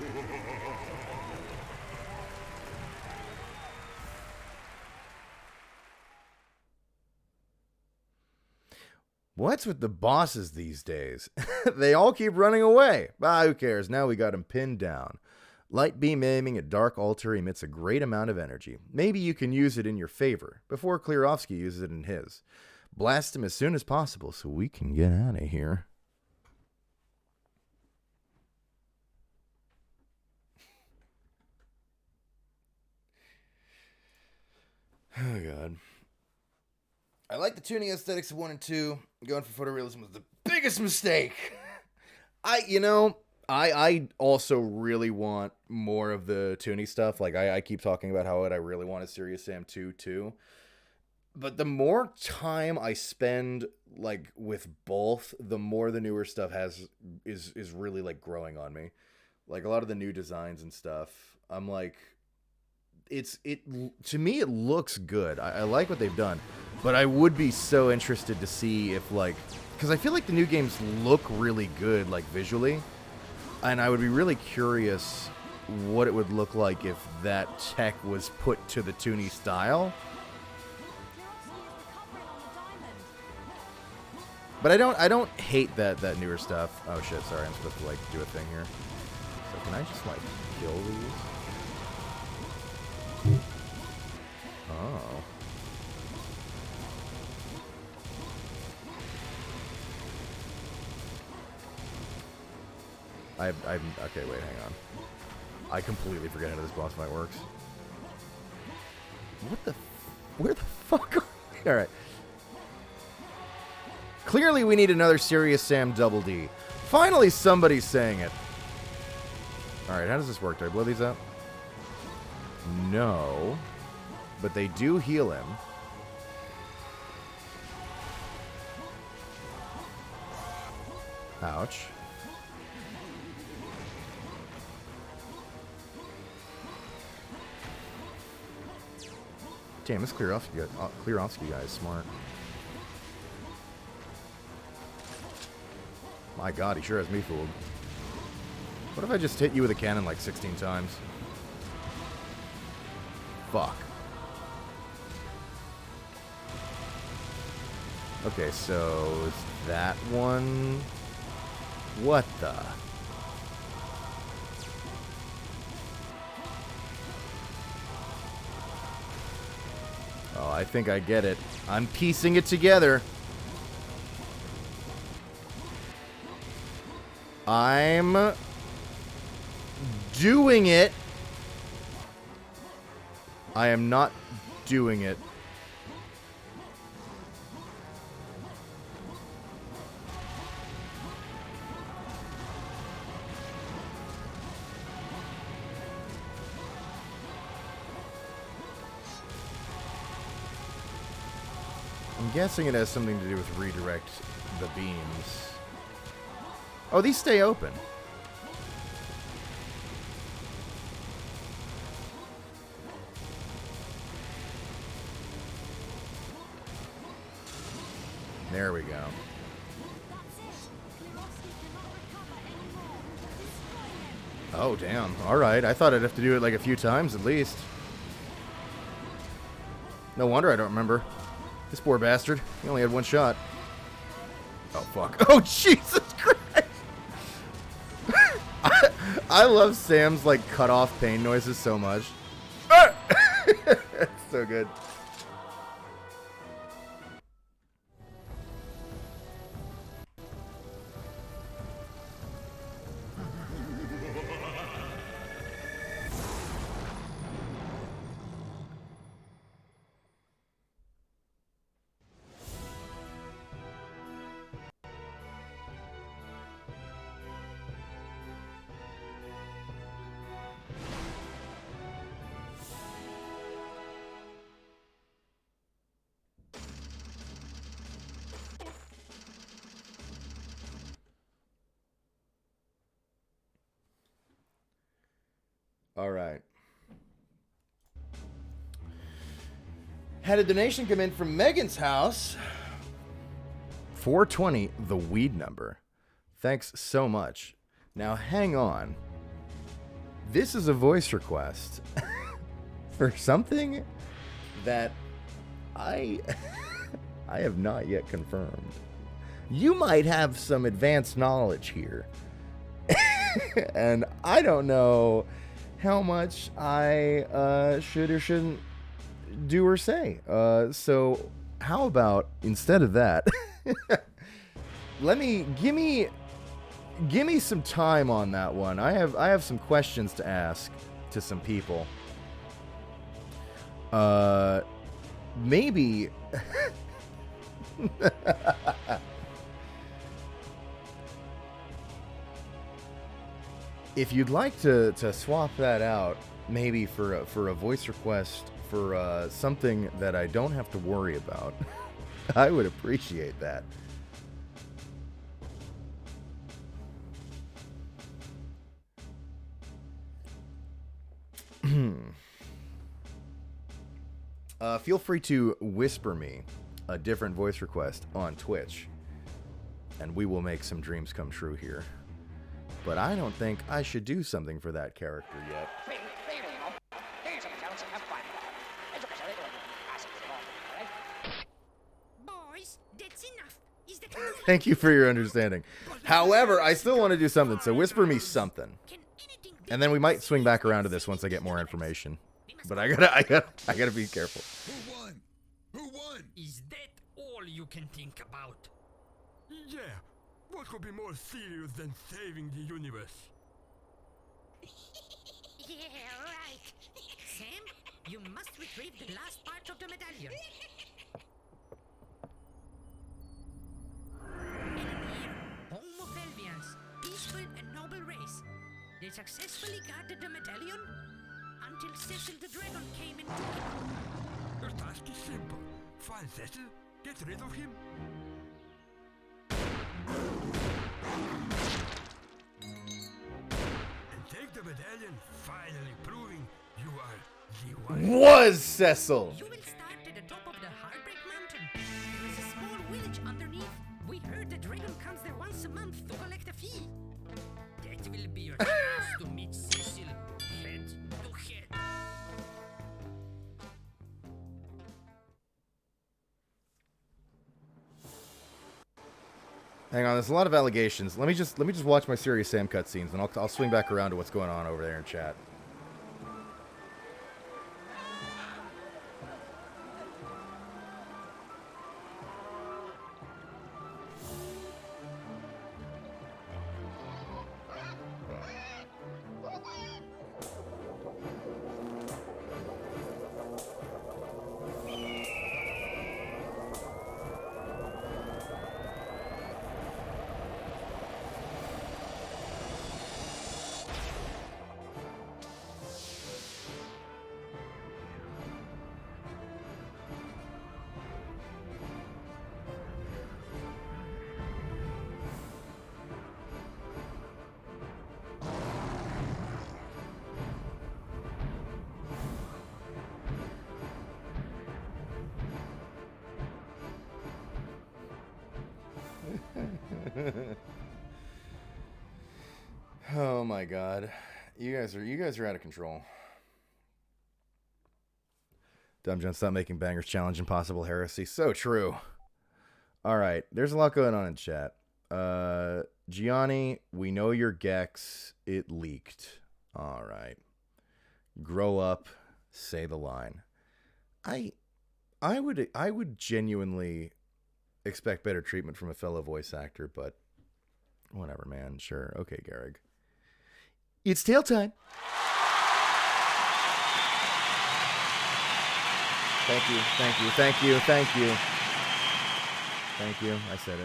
What's with the bosses these days? They all keep running away. Who cares? Now we got him pinned down. Light beam aiming at Dark Altar emits a great amount of energy. Maybe you can use it in your favor, before Kleerovsky uses it in his. Blast him as soon as possible so we can get out of here. Oh, God. I like the tuning aesthetics of 1 and 2. Going for photorealism was the biggest mistake. I also really want more of the tuning stuff. Like, I keep talking about how I really want a Serious Sam 2 too. But the more time I spend, like, with both, the more the newer stuff is really, like, growing on me. Like, a lot of the new designs and stuff, I'm like... to me it looks good. I like what they've done, but I would be so interested to see if, like, because I feel like the new games look really good, like, visually, and I would be really curious what it would look like if that tech was put to the Toonie style. But I don't hate that newer stuff. Oh shit, sorry, I'm supposed to like do a thing here. So can I just like kill these? Oh. Okay, wait, hang on. I completely forget how this boss fight works. Where the fuck are we? Alright. Clearly we need another Serious Sam Double D. Finally somebody's saying it. Alright, how does this work? Do I blow these up? No. But they do heal him. Ouch. Damn, this Kleerovsky guy is smart. My god, he sure has me fooled. What if I just hit you with a cannon like 16 times? Fuck. Okay, so is that one? What the? Oh, I think I get it. I'm piecing it together. I'm doing it. I am not doing it. I'm guessing it has something to do with redirect the beams. Oh, these stay open. There we go. Oh, damn. Alright, I thought I'd have to do it like a few times at least. No wonder I don't remember. This poor bastard. He only had one shot. Oh, fuck. Oh, Jesus Christ! I love Sam's, like, cut-off pain noises so much. It's so good. All right. Had a donation come in from Megan's house. 420, the weed number. Thanks so much. Now, hang on. This is a voice request for something that I have not yet confirmed. You might have some advanced knowledge here. And I don't know how much I should or shouldn't do or say. So how about instead of that, give me some time on that one. I have some questions to ask to some people. Maybe if you'd like to swap that out, maybe for a voice request for something that I don't have to worry about, I would appreciate that. Feel free to whisper me a different voice request on Twitch, and we will make some dreams come true here. but I don't think I should do something for that character yet. Boys, that's enough. Is that Thank you for your understanding. However, I still want to do something, so whisper me something. Can anything be And then we might swing back around to this once I get more information. But I gotta be careful. Who won? Who won? Is that all you can think about? Yeah. What could be more serious than saving the universe? Yeah, right. Sam, you must retrieve the last part of the medallion. Enemy here, Homo Pelvians, peaceful and noble race. They successfully guarded the medallion until Cecil the Dragon came and took it. Your task is simple. Find Cecil, get rid of him. And take the medallion, finally proving you are the one. Was Cecil? You will start at the top of the Heartbreak Mountain. There is a small village underneath. We heard the dragon comes there once a month to collect a fee. That will be your chance to meet Cecil head to head. Hang on, there's a lot of allegations. Let me just watch my Serious Sam cutscenes, and I'll swing back around to what's going on over there in chat. Oh my god. You guys are out of control. Dumb John, stop making bangers challenge impossible heresy. So true. Alright, there's a lot going on in chat. Gianni, we know your Gex. It leaked. Alright. Grow up, say the line. I would genuinely expect better treatment from a fellow voice actor, but whatever, man. Sure. Okay, Garrig. It's tail time. Thank you. Thank you. Thank you. Thank you. Thank you. I said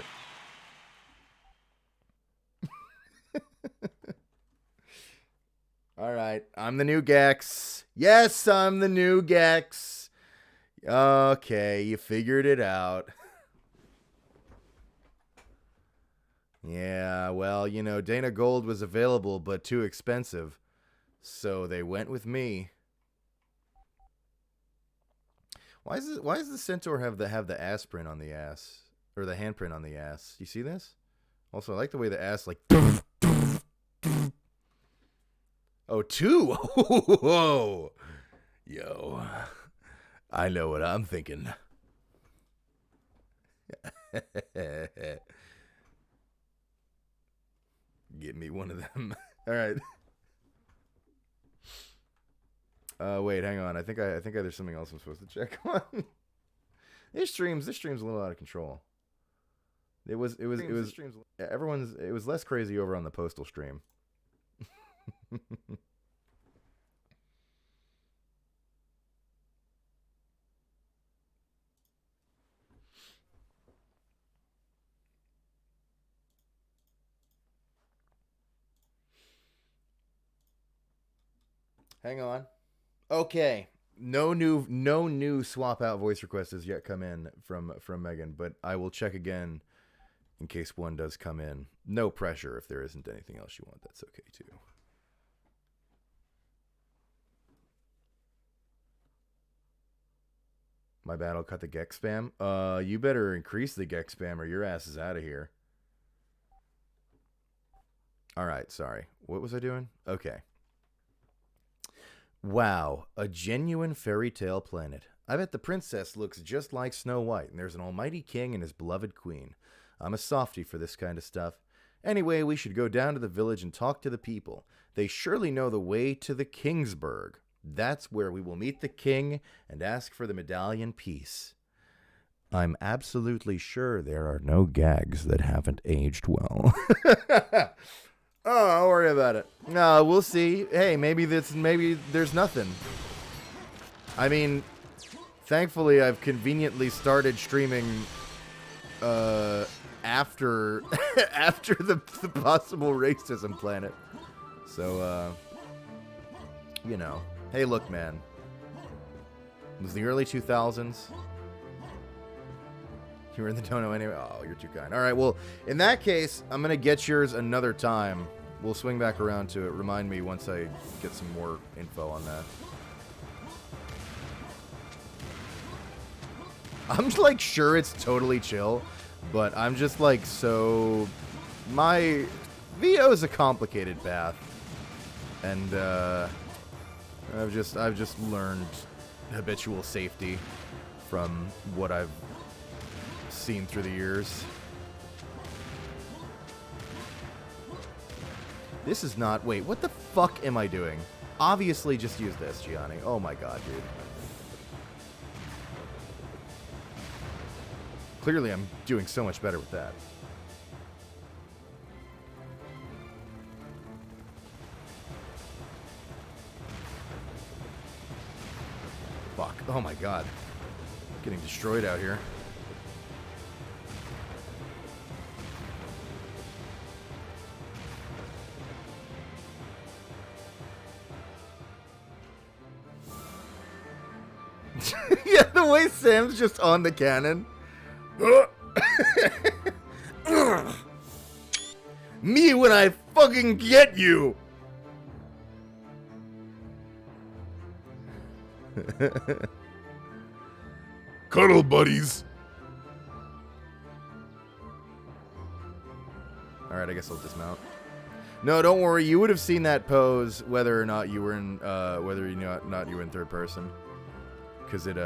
it. All right. I'm the new Gex. Yes, I'm the new Gex. Okay, you figured it out. Yeah, well, you know, Dana Gold was available but too expensive, so they went with me. Why does the Centaur have the ass print on the ass, or the handprint on the ass? You see this? Also, I like the way the ass like. Oh, two. Whoa, yo, I know what I'm thinking. Get me one of them. All right. Wait, hang on. I think there's something else I'm supposed to check on. This stream's a little out of control. It was less crazy over on the Postal stream. Hang on. Okay. No new swap out voice request has yet come in from Megan, but I will check again in case one does come in. No pressure if there isn't anything else you want. That's okay too. My bad, I'll cut the Gex spam. You better increase the Gex spam or your ass is out of here. Alright, sorry. What was I doing? Okay. Wow, a genuine fairy tale planet. I bet the princess looks just like Snow White, and there's an almighty king and his beloved queen. I'm a softie for this kind of stuff. Anyway, we should go down to the village and talk to the people. They surely know the way to the Kingsburg. That's where we will meet the king and ask for the medallion piece. I'm absolutely sure there are no gags that haven't aged well. Oh, don't worry about it. No, we'll see. Hey, maybe there's nothing. I mean, thankfully I've conveniently started streaming after after the possible racism planet. So you know. Hey, look, man. It was the early 2000s. You were in the dono anyway. Oh, you're too kind. All right, well, in that case, I'm going to get yours another time. We'll swing back around to it. Remind me once I get some more info on that. I'm like sure it's totally chill, but I'm just like so... My VO is a complicated path. And I've just learned habitual safety from what I've seen through the years. This is not... Wait, what the fuck am I doing? Obviously just use this, Gianni. Oh my god, dude. Clearly I'm doing so much better with that. Fuck. Oh my god. Getting destroyed out here. Yeah, the way Sam's just on the cannon. Me when I fucking get you. Cuddle buddies. Alright, I guess I'll dismount. No, don't worry. You would have seen that pose whether or not you were in, whether you not you were in third person. Because it,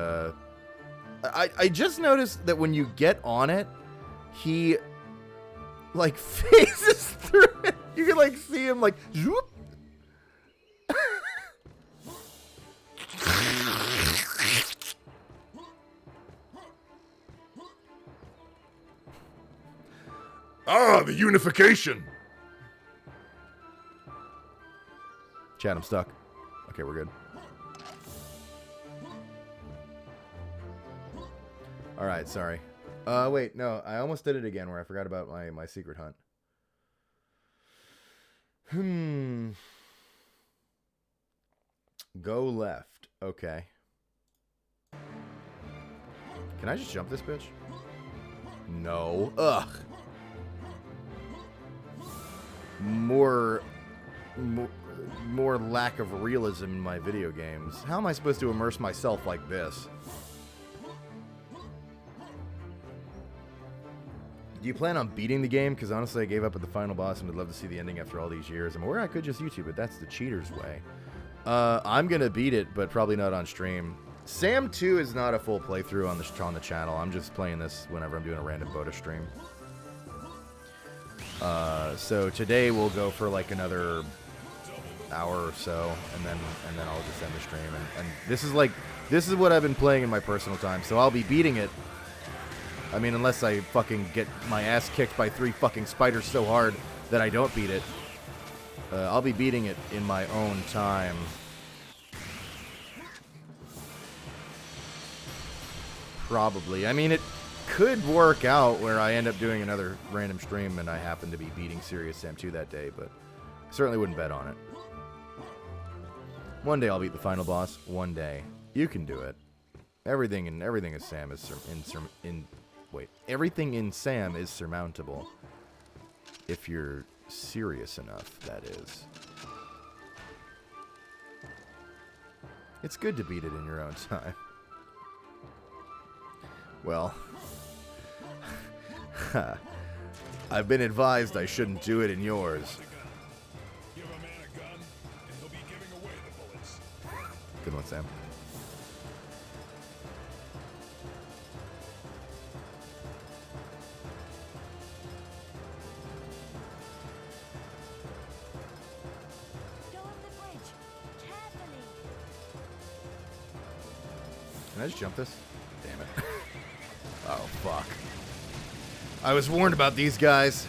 I just noticed that when you get on it, he, like, phases through it. You can, like, see him, like, zoop. Ah, the unification. Chat, I'm stuck. Okay, we're good. Alright, sorry. Wait, no, I almost did it again where I forgot about my secret hunt. Go left. Okay. Can I just jump this bitch? No. Ugh. More lack of realism in my video games. How am I supposed to immerse myself like this? Do you plan on beating the game? Because honestly, I gave up at the final boss and would love to see the ending after all these years. Or I could just YouTube it. That's the cheater's way. I'm going to beat it, but probably not on stream. Sam 2 is not a full playthrough on the channel. I'm just playing this whenever I'm doing a random Boda stream. So today we'll go for like another hour or so, and then I'll just end the stream. And this is what I've been playing in my personal time. So I'll be beating it. I mean, unless I fucking get my ass kicked by 3 fucking spiders so hard that I don't beat it. I'll be beating it in my own time. Probably. I mean, it could work out where I end up doing another random stream and I happen to be beating Serious Sam 2 that day, but I certainly wouldn't bet on it. One day I'll beat the final boss. One day. You can do it. Everything in Sam is everything in Sam is surmountable. If you're serious enough, that is. It's good to beat it in your own time. Well, I've been advised I shouldn't do it in yours. on, Sam. Go up the bridge. Carefully. Can I just jump this? Damn it. Oh, fuck. I was warned about these guys.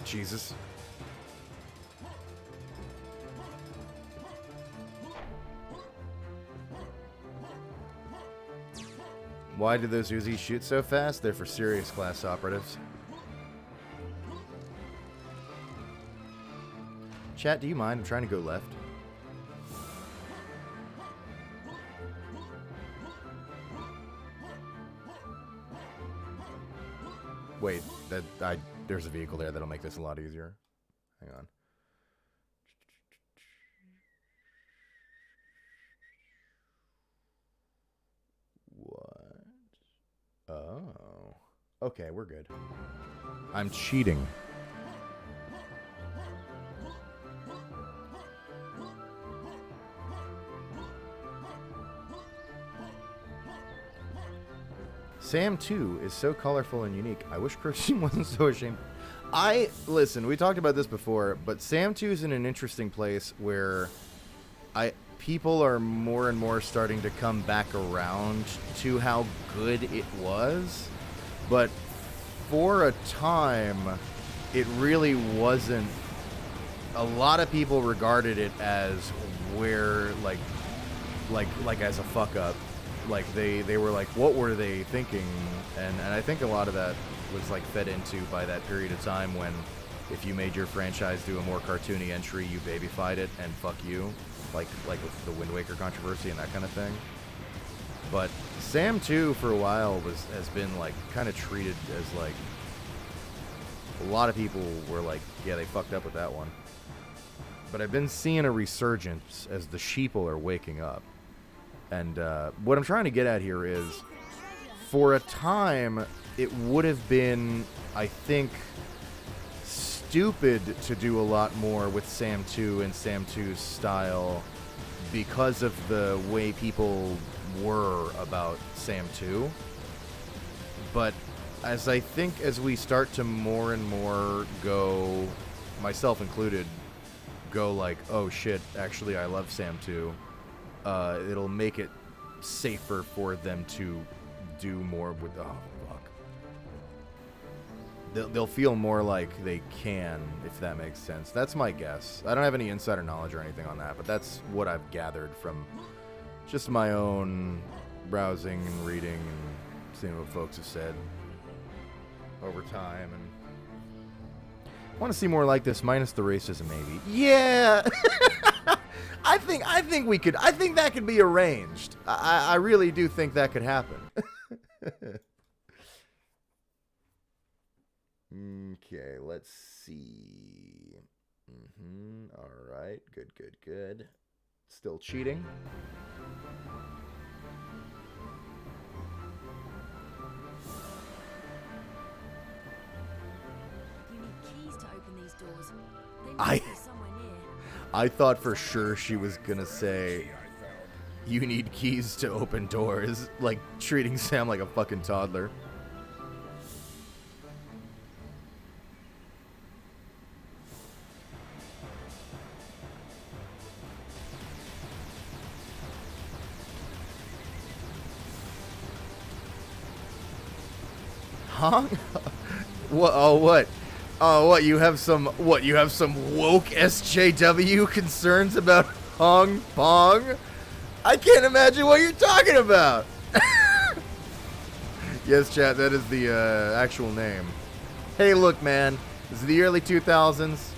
Jesus. Why do those Uzis shoot so fast? They're for serious class operatives. Chat, do you mind? I'm trying to go left. Wait, there's a vehicle there that'll make this a lot easier. Hang on. What? Oh. Okay, we're good. I'm cheating. Sam 2 is so colorful and unique. I wish Christian wasn't so ashamed. Listen, we talked about this before, but Sam 2 is in an interesting place where people are more and more starting to come back around to how good it was. But for a time, it really wasn't. A lot of people regarded it as where, like as a fuck up. Like they were like, what were they thinking? And I think a lot of that was like fed into by that period of time when if you made your franchise do a more cartoony entry, you babyfied it and fuck you, like with the Wind Waker controversy and that kind of thing. But Sam 2 for a while has been like kind of treated as like a lot of people were like, yeah, they fucked up with that one. But I've been seeing a resurgence as the sheeple are waking up. And what I'm trying to get at here is, for a time, it would have been, I think, stupid to do a lot more with Sam 2 and Sam 2's style because of the way people were about Sam 2. But as I think as we start to more and more go, myself included, go like, oh shit, actually I love Sam 2. It'll make it safer for them to do more with. Oh fuck. They'll feel more like they can, if that makes sense. That's my guess. I don't have any insider knowledge or anything on that, but that's what I've gathered from just my own browsing and reading and seeing what folks have said over time. And I want to see more like this, minus the racism, maybe. Yeah. I think we could. I think that could be arranged. I really do think that could happen. Okay, let's see. All right, good. Still cheating. You need keys to open these doors. They must be somewhere near. I thought for sure she was gonna say, you need keys to open doors, like treating Sam like a fucking toddler. Huh? What? Oh, what? Oh, what? You have some woke SJW concerns about Hong Pong? I can't imagine what you're talking about. Yes, chat, that is the actual name. Hey, look, man. This is the early 2000s.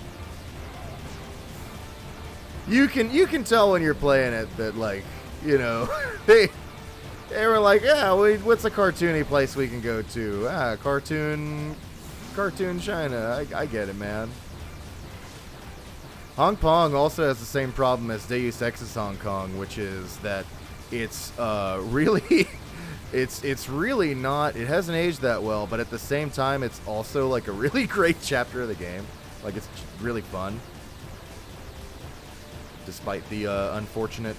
You can tell when you're playing it that, like, you know, they were like, yeah, what's a cartoony place we can go to? Cartoon China. I get it, man. Hong Kong also has the same problem as Deus Ex's Hong Kong, which is that it's really It's really not. It hasn't aged that well, but at the same time, it's also like a really great chapter of the game. Like it's really fun, despite the unfortunate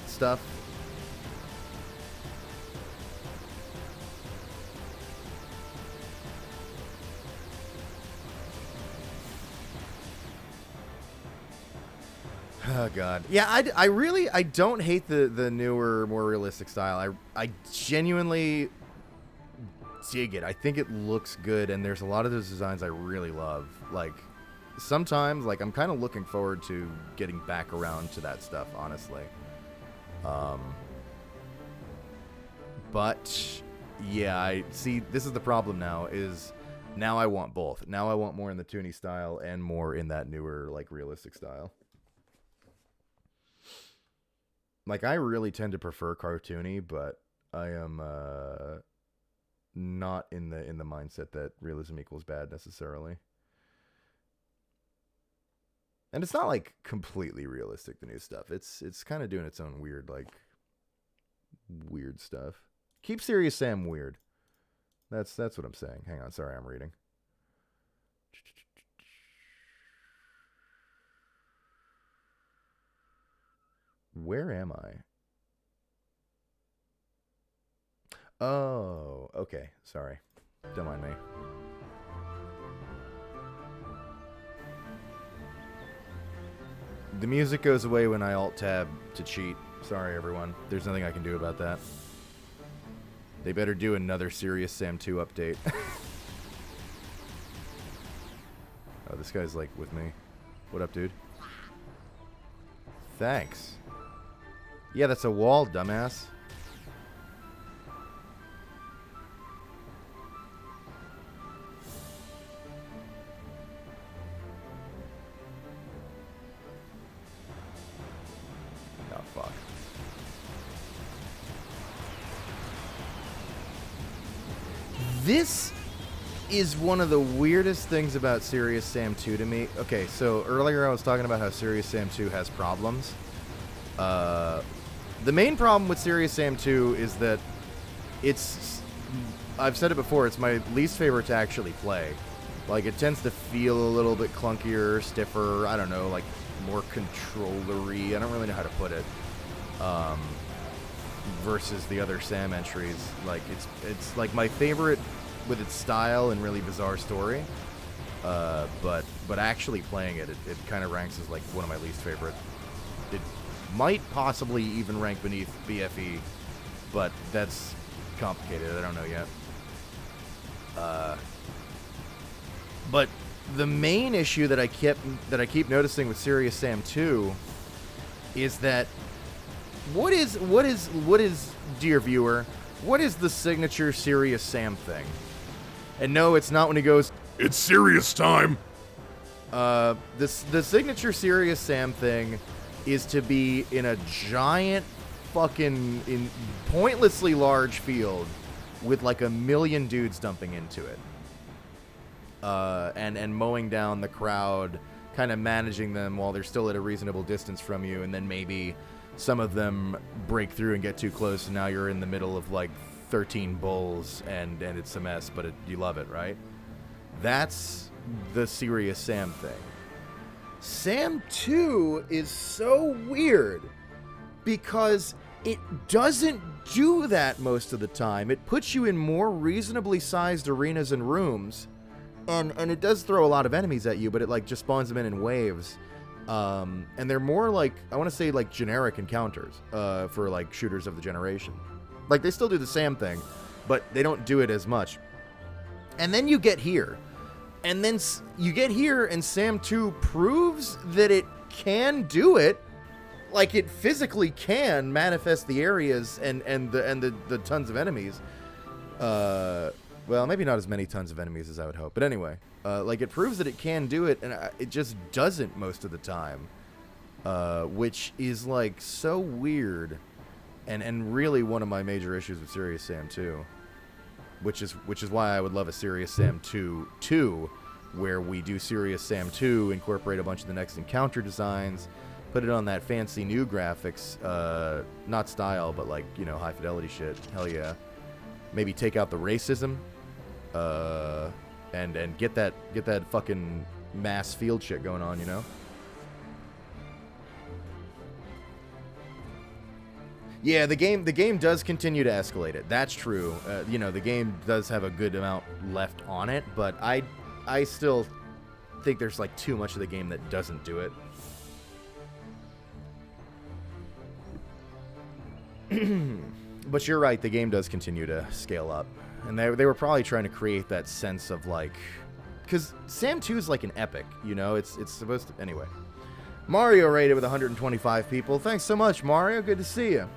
stuff. Oh god, yeah. I really don't hate the newer, more realistic style. I genuinely dig it. I think it looks good, and there's a lot of those designs I really love. Like sometimes, like I'm kind of looking forward to getting back around to that stuff, honestly. But yeah, I see. This is the problem now. Is now I want both. Now I want more in the toony style and more in that newer, like realistic style. Like, I really tend to prefer cartoony, but I am not in the mindset that realism equals bad necessarily. And it's not like completely realistic, the new stuff. It's kind of doing its own weird stuff. Keep Serious Sam weird. That's what I'm saying. Hang on, sorry, I'm reading. Where am I? Oh, okay. Sorry. Don't mind me. The music goes away when I alt-tab to cheat. Sorry, everyone. There's nothing I can do about that. They better do another Serious Sam 2 update. Oh, this guy's, like, with me. What up, dude? Thanks. Yeah, that's a wall, dumbass. Oh, fuck. This is one of the weirdest things about Serious Sam 2 to me. Okay, so earlier I was talking about how Serious Sam 2 has problems. The main problem with Serious Sam 2 is that I've said it before, it's my least favorite to actually play. Like, it tends to feel a little bit clunkier, stiffer, I don't know, like, more controller-y, I don't really know how to put it, versus the other Sam entries. Like, it's like my favorite with its style and really bizarre story, but actually playing it kind of ranks as, like, one of my least favorite. It might possibly even rank beneath BFE, but that's complicated. I don't know yet. But the main issue that I keep noticing with Serious Sam 2 is that what is dear viewer, what is the signature Serious Sam thing? And no, it's not when he goes, It's serious time. the signature Serious Sam thing is to be in a giant fucking pointlessly large field with like a million dudes dumping into it. And mowing down the crowd, kind of managing them while they're still at a reasonable distance from you, and then maybe some of them break through and get too close, and now you're in the middle of like 13 bulls, and it's a mess, but you love it, right? That's the Serious Sam thing. Sam 2 is so weird because it doesn't do that most of the time. It puts you in more reasonably sized arenas and rooms, and it does throw a lot of enemies at you, but it like just spawns them in waves. And they're more like, I want to say like generic encounters for like shooters of the generation. Like they still do the Sam thing, but they don't do it as much. And then you get here. And then you get here, and Sam 2 proves that it can do it. Like, it physically can manifest the areas and the tons of enemies. Well, maybe not as many tons of enemies as I would hope. But anyway, like, it proves that it can do it, and it just doesn't most of the time. Which is, like, so weird. And really one of my major issues with Serious Sam 2. Which is why I would love a Serious Sam 2, where we do Serious Sam 2, incorporate a bunch of the next encounter designs, put it on that fancy new graphics, not style, but like, you know, high fidelity shit. Hell yeah. maybe take out the racism, and get that fucking mass field shit going on, you know? Yeah, the game does continue to escalate it. That's true. You know, the game does have a good amount left on it, but I still think there's like too much of the game that doesn't do it. But you're right, the game does continue to scale up. And they were probably trying to create that sense of like, because Sam 2 is like an epic, you know? It's supposed to, anyway. Mario rated with 125 people. Thanks so much, Mario. Good to see you.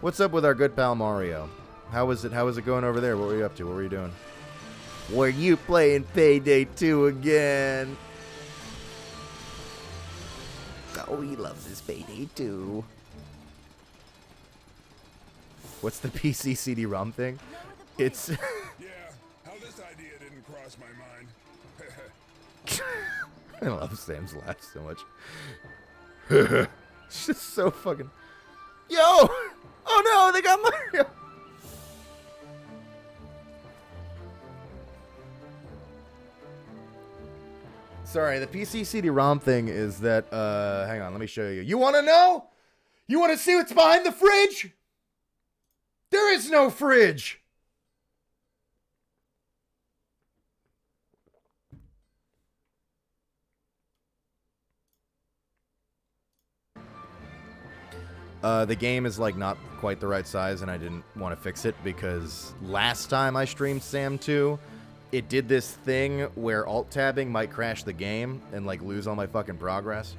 What's up with our good pal Mario? How was it going over there? What were you up to? What were you doing? Were you playing Payday 2 again? Oh, he loves his Payday 2. What's the PC CD-ROM thing? It's... Yeah, how this idea didn't cross my mind. I love Sam's laugh so much. It's just so fucking... Yo! Oh no, they got Mario! Sorry, the PC CD-ROM thing is that, hang on, let me show you. You want to know? You want to see what's behind the fridge? There is no fridge! The game is like not quite the right size, and I didn't want to fix it because last time I streamed Sam 2, it did this thing where alt-tabbing might crash the game and like lose all my fucking progress.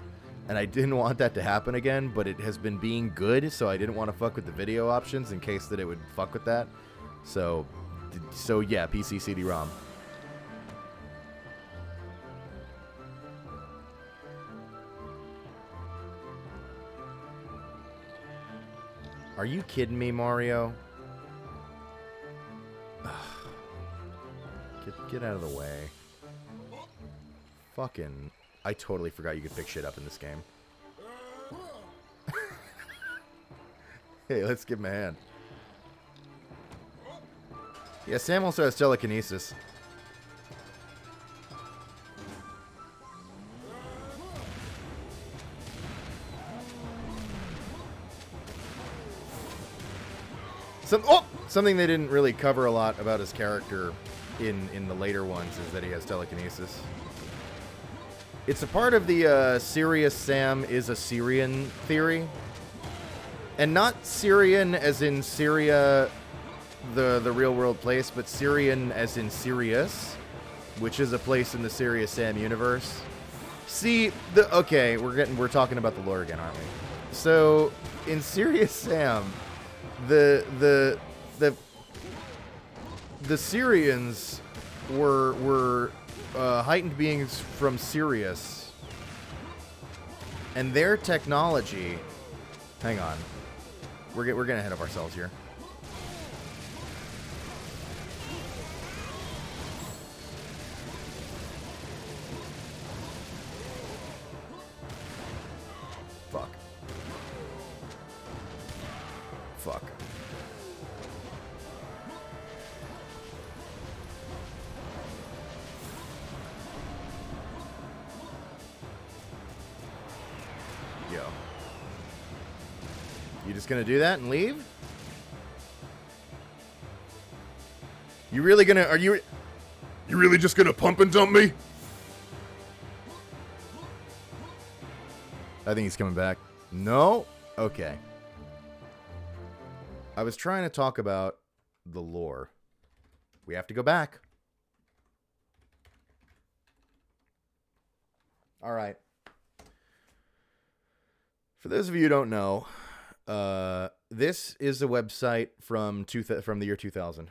And I didn't want that to happen again, but it has been being good, so I didn't want to fuck with the video options in case that it would fuck with that. So yeah, PC CD-ROM. Are you kidding me, Mario? Get out of the way. Fucking... I totally forgot you could pick shit up in this game. Hey, let's give him a hand. Yeah, Sam also has telekinesis. Something they didn't really cover a lot about his character in the later ones is that he has telekinesis. It's a part of the Serious Sam is a Syrian theory. And not Syrian as in Syria, the real world place, but Syrian as in Sirius, which is a place in the Serious Sam universe. See, okay, we're talking about the lore again, aren't we? So, in Serious Sam, the Syrians were heightened beings from Sirius, and their technology. Hang on, we're getting ahead of ourselves here. Fuck. Yo. You just gonna do that and leave? You really gonna, you really just gonna pump and dump me? I think he's coming back. No? Okay. I was trying to talk about the lore. We have to go back. All right. For those of you who don't know, this is a website from the year 2000.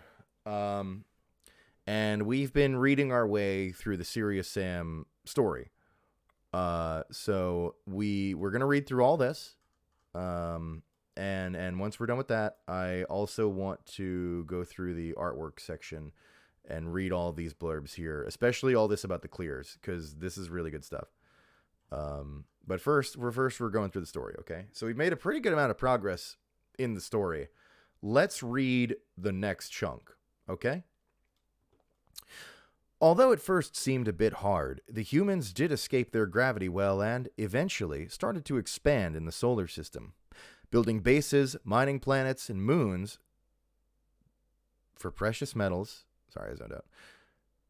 And we've been reading our way through the Serious Sam story. So we're going to read through all this. And once we're done with that, I also want to go through the artwork section and read all these blurbs here, especially all this about the Kleers, because this is really good stuff. But first we're going through the story, okay? So we've made a pretty good amount of progress in the story. let's read the next chunk, okay? Although it first seemed a bit hard, the humans did escape their gravity well and, eventually, started to expand in the solar system, building bases, mining planets, and moons for precious metals, sorry, I zoned out,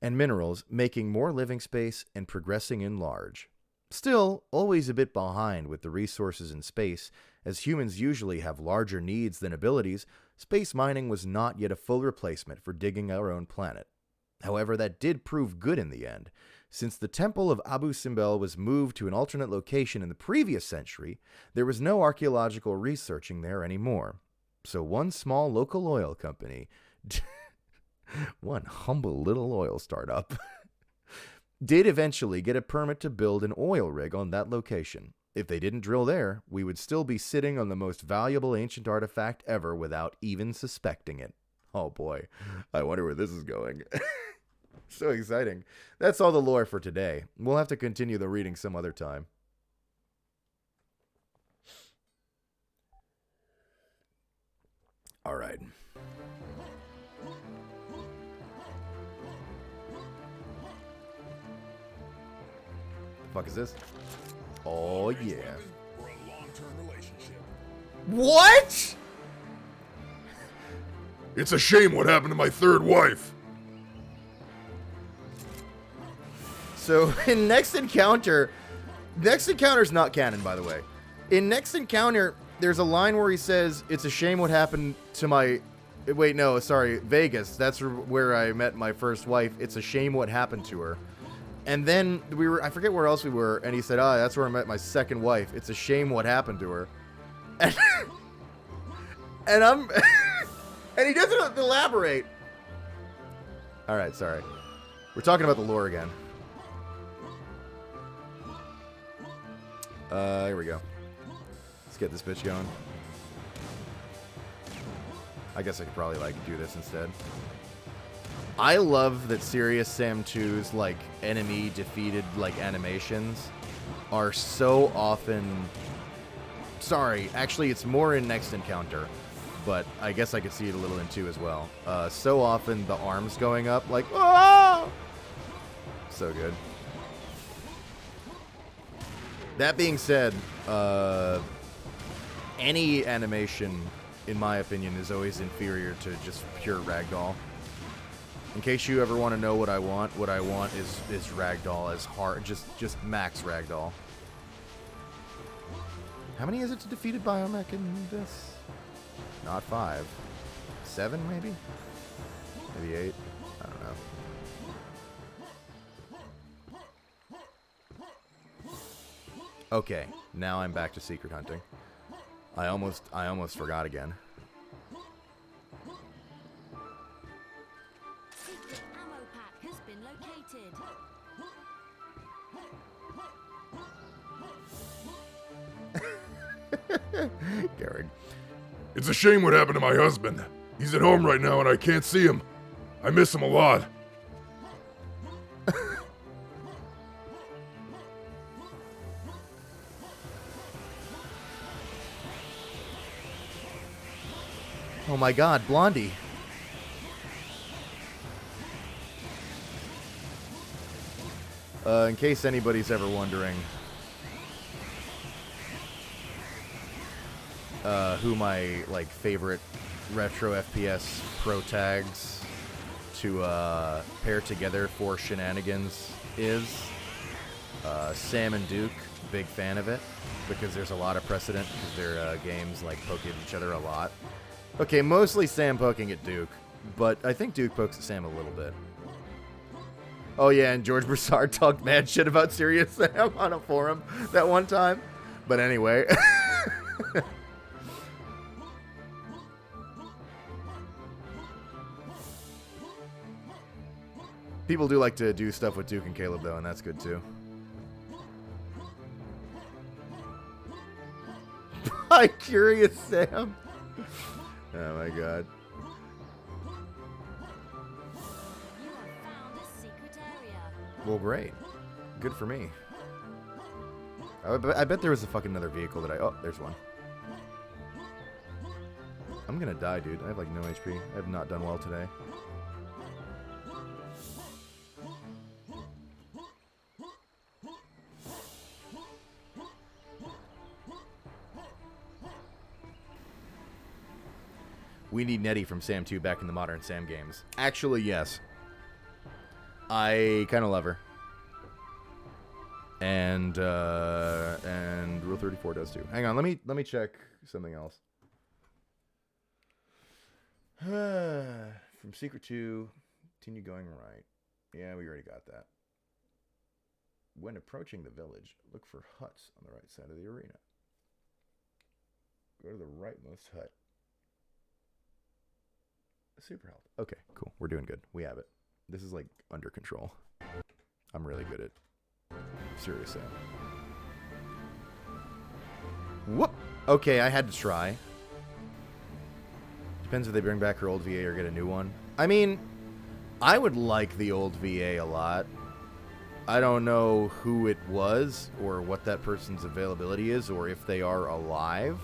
and minerals, making more living space and progressing in large. Still, always a bit behind with the resources in space, as humans usually have larger needs than abilities, space mining was not yet a full replacement for digging our own planet. However, that did prove good in the end. Since the Temple of Abu Simbel was moved to an alternate location in the previous century, there was no archaeological researching there anymore. So one small local oil company, one humble little oil startup, did eventually get a permit to build an oil rig on that location. If they didn't drill there, we would still be sitting on the most valuable ancient artifact ever without even suspecting it. Oh boy, I wonder where this is going. So exciting. That's all the lore for today. We'll have to continue the reading some other time. All right. The fuck is this? Oh yeah. For a long-term relationship. What? It's a shame what happened to my third wife. So in Next Encounter's not canon, by the way. In Next Encounter, there's a line where he says, "It's a shame what happened to my." Wait, no, sorry, Vegas. That's where I met my first wife. It's a shame what happened to her. And then I forget where else we were, and he said, "Ah, that's where I met my second wife. It's a shame what happened to her." And, and he doesn't elaborate. All right, sorry. We're talking about the lore again. Here we go. Let's get this bitch going. I guess I could probably, do this instead. I love that Serious Sam 2's, enemy defeated, animations are so often... Sorry, actually, it's more in Next Encounter, but I guess I could see it a little in 2 as well. So often the arms going up, oh! So good. That being said, any animation, in my opinion, is always inferior to just pure ragdoll. In case you ever want to know what I want is ragdoll as hard, just max ragdoll. How many is it to defeat a biomech in this? Not 5. 7, maybe? Maybe 8? I don't know. Okay, now I'm back to secret hunting. I almost forgot again. Secret ammo pack has been located. Garrick. It's a shame what happened to my husband. He's at home right now and I can't see him. I miss him a lot. Oh my god, Blondie. In case anybody's ever wondering who my favorite retro FPS pro tags to pair together for shenanigans is, Sam and Duke, big fan of it because there's a lot of precedent because their games poke at each other a lot. Okay, mostly Sam poking at Duke, but I think Duke pokes at Sam a little bit. Oh yeah, and George Broussard talked mad shit about Serious Sam on a forum that one time. But anyway. People do like to do stuff with Duke and Caleb though, and that's good too. Hi, Curious Sam. Oh my god. You have found a secret area. Well, great. Good for me. I bet there was a fucking another vehicle that oh, there's one. I'm gonna die, dude. I have like no HP. I have not done well today. We need Nettie from Sam 2 back in the modern Sam games. Actually, yes. I kind of love her. And Rule 34 does too. Hang on, let me check something else. From Secret 2, continue going right. Yeah, we already got that. When approaching the village, look for huts on the right side of the arena. Go to the rightmost hut. Super health. Okay, cool. We're doing good. We have it. This is like under control. I'm really good at Serious Sam. Whoop! Okay, I had to try. Depends if they bring back her old VA or get a new one. I mean, I would like the old VA a lot. I don't know who it was or what that person's availability is or if they are alive.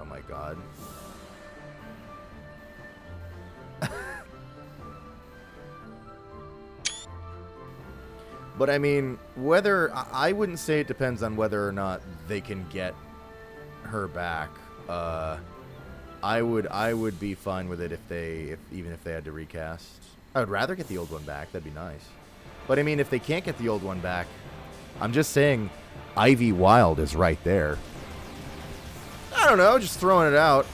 Oh my god. But I mean, whether I wouldn't say it depends on whether or not they can get her back. I would be fine with it even if they had to recast. I would rather get the old one back. That'd be nice. But I mean, if they can't get the old one back, I'm just saying, Ivy Wild is right there. I don't know, just throwing it out.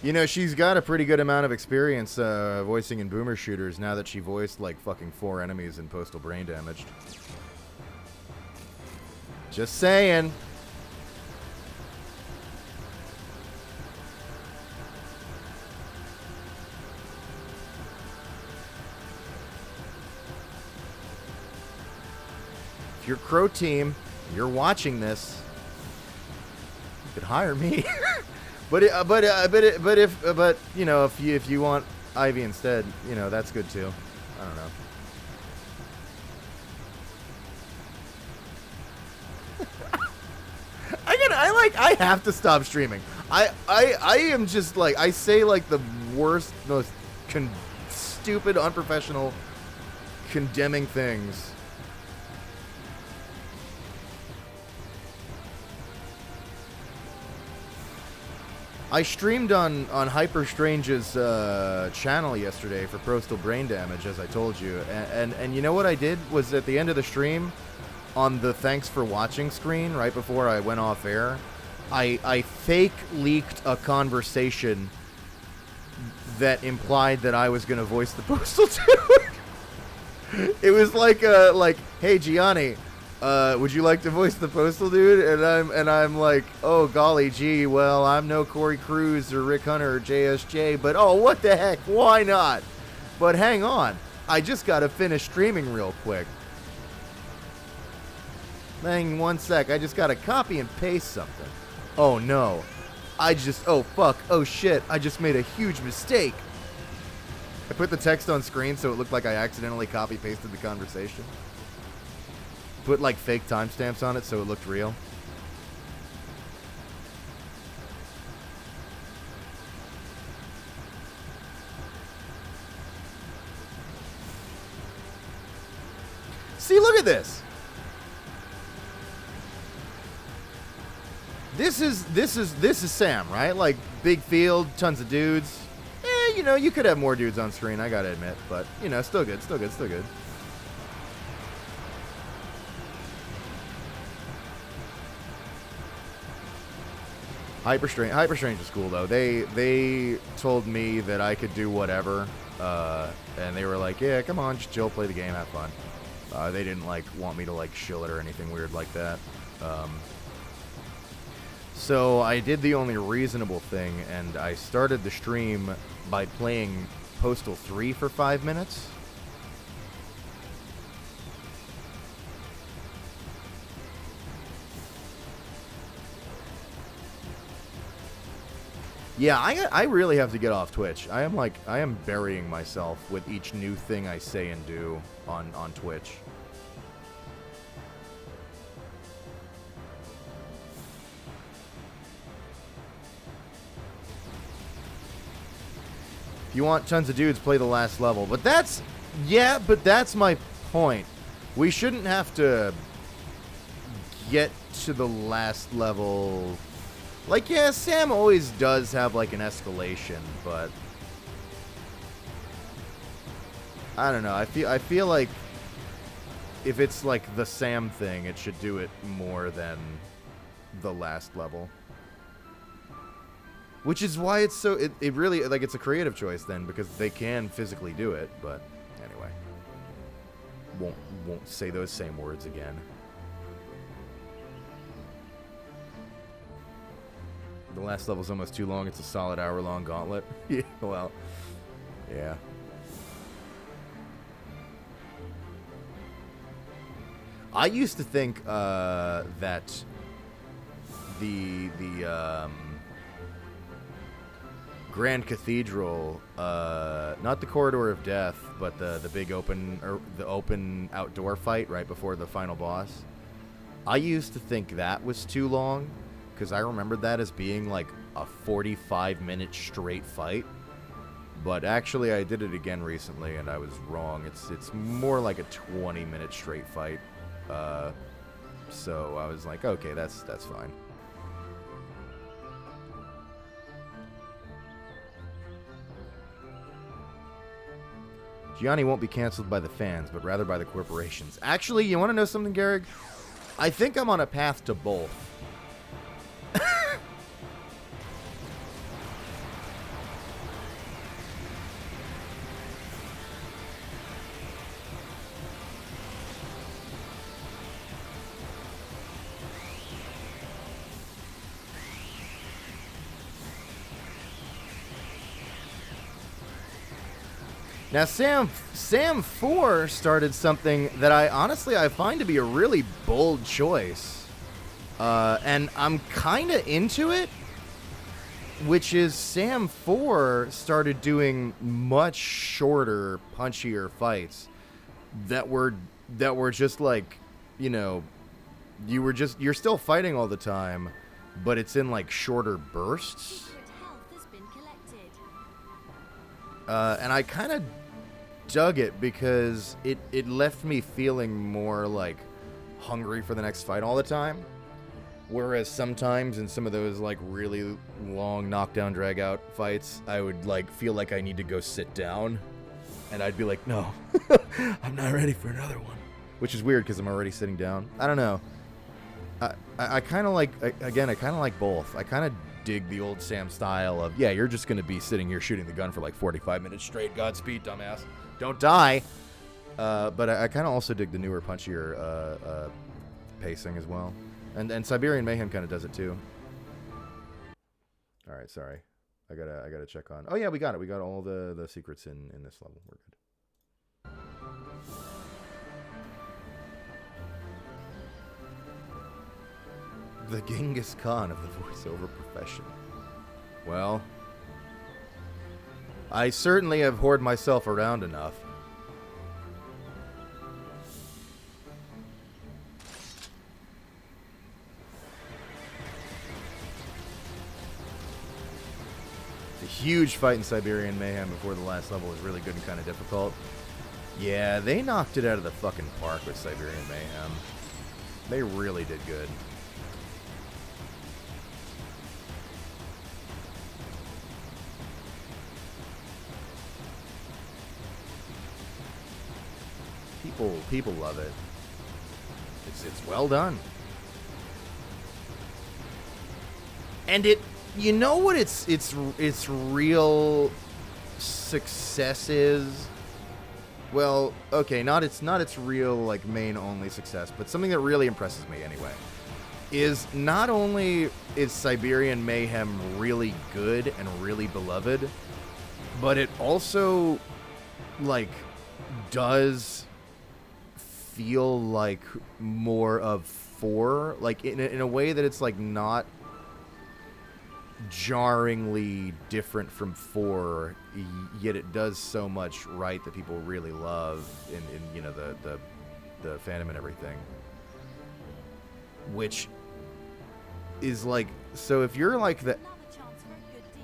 You know, she's got a pretty good amount of experience voicing in boomer shooters now that she voiced like fucking 4 enemies in Postal Brain Damaged. Just saying. If you're Crow Team, you're watching this, you could hire me. But you know, if you want Ivy instead, you know, that's good too. I don't know. I have to stop streaming. I am just like, I say like the worst, most stupid, unprofessional, condemning things. I streamed on Hyper Strange's channel yesterday for Postal Brain Damage, as I told you, and you know what I did was at the end of the stream, on the thanks for watching screen, right before I went off air, I fake leaked a conversation that implied that I was gonna voice the Postal Dude. It was like hey Gianni, would you like to voice the Postal Dude? And I'm like, oh golly gee, well I'm no Corey Cruz or Rick Hunter or JSJ, but oh what the heck, why not? But hang on, I just gotta finish streaming real quick. Hang one sec, I just gotta copy and paste something. Oh no, oh fuck, oh shit, I just made a huge mistake. I put the text on screen so it looked like I accidentally copy pasted the conversation. Put like fake timestamps on it so it looked real. See, look at this. This is Sam, right? Like big field, tons of dudes. You know, you could have more dudes on screen, I gotta admit, but you know, still good, still good, still good. Hyper Strange is cool though. They told me that I could do whatever, and they were like, "Yeah, come on, just chill, play the game, have fun." They didn't like want me to like shill it or anything weird like that. So I did the only reasonable thing, and I started the stream by playing Postal 3 for 5 minutes. Yeah, I really have to get off Twitch. I am burying myself with each new thing I say and do on Twitch. If you want tons of dudes, play the last level. But that's my point. We shouldn't have to get to the last level. Like, yeah, Sam always does have, like, an escalation, but I don't know. I feel like if it's, like, the Sam thing, it should do it more than the last level. Which is why it's so, it really, like, it's a creative choice then, because they can physically do it, but anyway. Won't say those same words again. The last level's almost too long. It's a solid hour-long gauntlet. Yeah, well, yeah. I used to think that the Grand Cathedral, not the Corridor of Death, but the big open, or the open outdoor fight right before the final boss. I used to think that was too long, because I remembered that as being like a 45-minute straight fight. But actually, I did it again recently, and I was wrong. It's more like a 20-minute straight fight. So I was like, okay, that's fine. Gianni won't be canceled by the fans, but rather by the corporations. Actually, you want to know something, Garrig? I think I'm on a path to both. Now, Sam 4 started something that I find to be a really bold choice. And I'm kind of into it, which is Sam 4 started doing much shorter, punchier fights that were just like, you know, you're still fighting all the time, but it's in like shorter bursts. And I kind of dug it because it left me feeling more like hungry for the next fight all the time. Whereas sometimes in some of those like really long knockdown drag out fights, I would like feel like I need to go sit down, and I'd be like, no, I'm not ready for another one. Which is weird because I'm already sitting down. I don't know. I kind of like, again, I kind of like both. I kind of dig the old Sam style of, yeah, you're just going to be sitting here shooting the gun for like 45 minutes straight. Godspeed, dumbass. Don't die. But I kind of also dig the newer, punchier pacing as well. And Siberian Mayhem kind of does it too. All right, sorry. I gotta check on. Oh yeah, we got it. We got all the secrets in this level. We're good. The Genghis Khan of the voiceover profession. Well, I certainly have whored myself around enough. The huge fight in Siberian Mayhem before the last level was really good and kind of difficult. Yeah, they knocked it out of the fucking park with Siberian Mayhem. They really did good. People love it. It's well done. And you know what its real success is? Well, okay, not its real like main only success, but something that really impresses me anyway. Is not only is Siberian Mayhem really good and really beloved, but it also like does feel like more of 4, like in a way that it's like not jarringly different from 4, yet it does so much right that people really love in you know, the fandom and everything. Which is like, so if you're like the... Another chance for a good deed.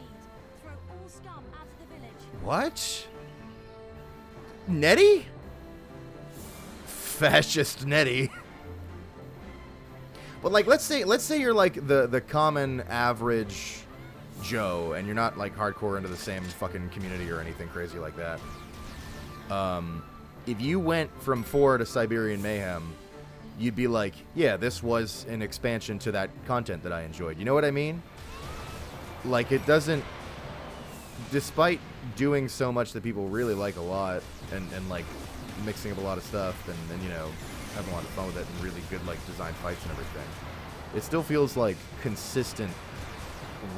Throw all scum out of the village. What? Nettie? Fascist Nettie. But like, let's say you're like the common average Joe, and you're not like hardcore into the same fucking community or anything crazy like that. If you went from 4 to Siberian Mayhem, you'd be like, yeah, this was an expansion to that content that I enjoyed. You know what I mean? Like, it doesn't, despite doing so much that people really like a lot, and like mixing up a lot of stuff, and you know, having a lot of fun with it, and really good like design fights and everything, it still feels like consistent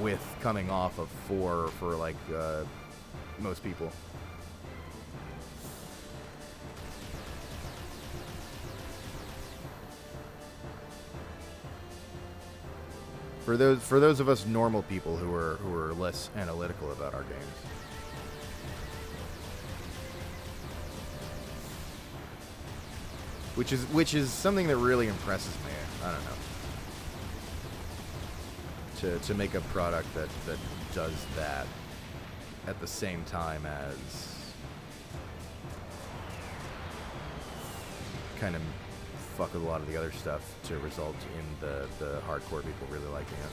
with coming off of 4 for like most people. For those of us normal people who are less analytical about our games. Which is something that really impresses me. I don't know. To make a product that does that at the same time as kind of fuck with a lot of the other stuff to result in the hardcore people really liking it.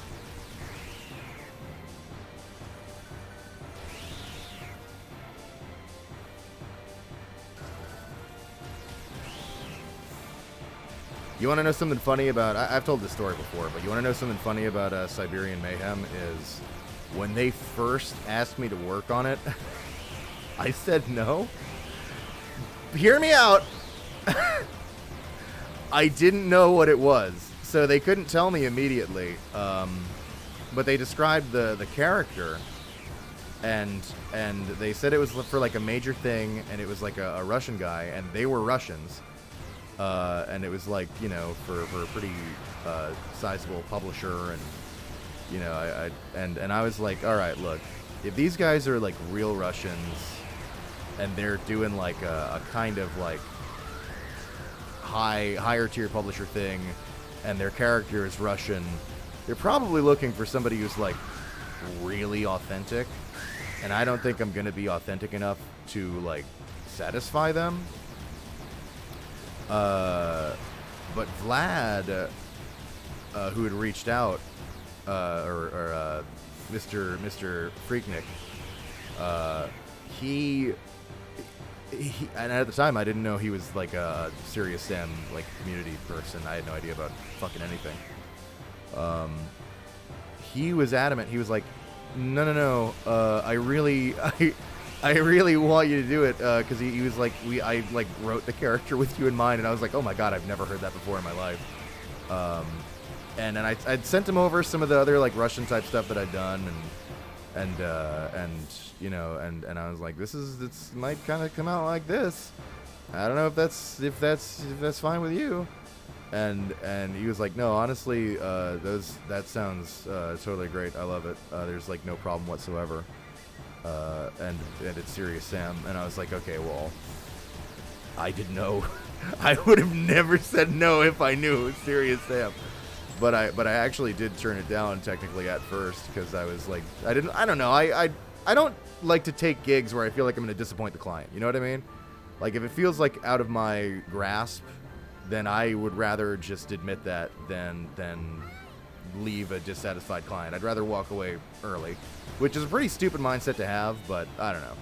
You want to know something funny about... I've told this story before, but you want to know something funny about Siberian Mayhem is when they first asked me to work on it, I said no. Hear me out. I didn't know what it was, so they couldn't tell me immediately. But they described the character, and they said it was for like a major thing, and it was like a Russian guy, and they were Russians. And it was like, you know, for a pretty sizable publisher, and you know, I was like, all right, look, if these guys are like real Russians, and they're doing like a kind of like higher tier publisher thing, and their character is Russian, they're probably looking for somebody who's like really authentic, and I don't think I'm gonna be authentic enough to like satisfy them. But Vlad, who had reached out, or Mr. Freaknik, he, and at the time I didn't know he was like a Serious Sam like community person. I had no idea about fucking anything. He was adamant. He was like, no, I really want you to do it, because he was like, I like wrote the character with you in mind, and I was like, oh my god, I've never heard that before in my life. And then I'd sent him over some of the other like Russian type stuff that I'd done, and you know, and I was like, this might kind of come out like this. I don't know if that's fine with you. And he was like, no, honestly, that sounds totally great. I love it. There's like no problem whatsoever. And it's Serious Sam, and I was like, okay, well, I didn't know. I would have never said no if I knew it was Serious Sam, but I actually did turn it down technically at first, because I was like, I don't know, I don't like to take gigs where I feel like I'm going to disappoint the client, you know what I mean? Like, if it feels like out of my grasp, then I would rather just admit that than leave a dissatisfied client. I'd rather walk away early, which is a pretty stupid mindset to have, but I don't know.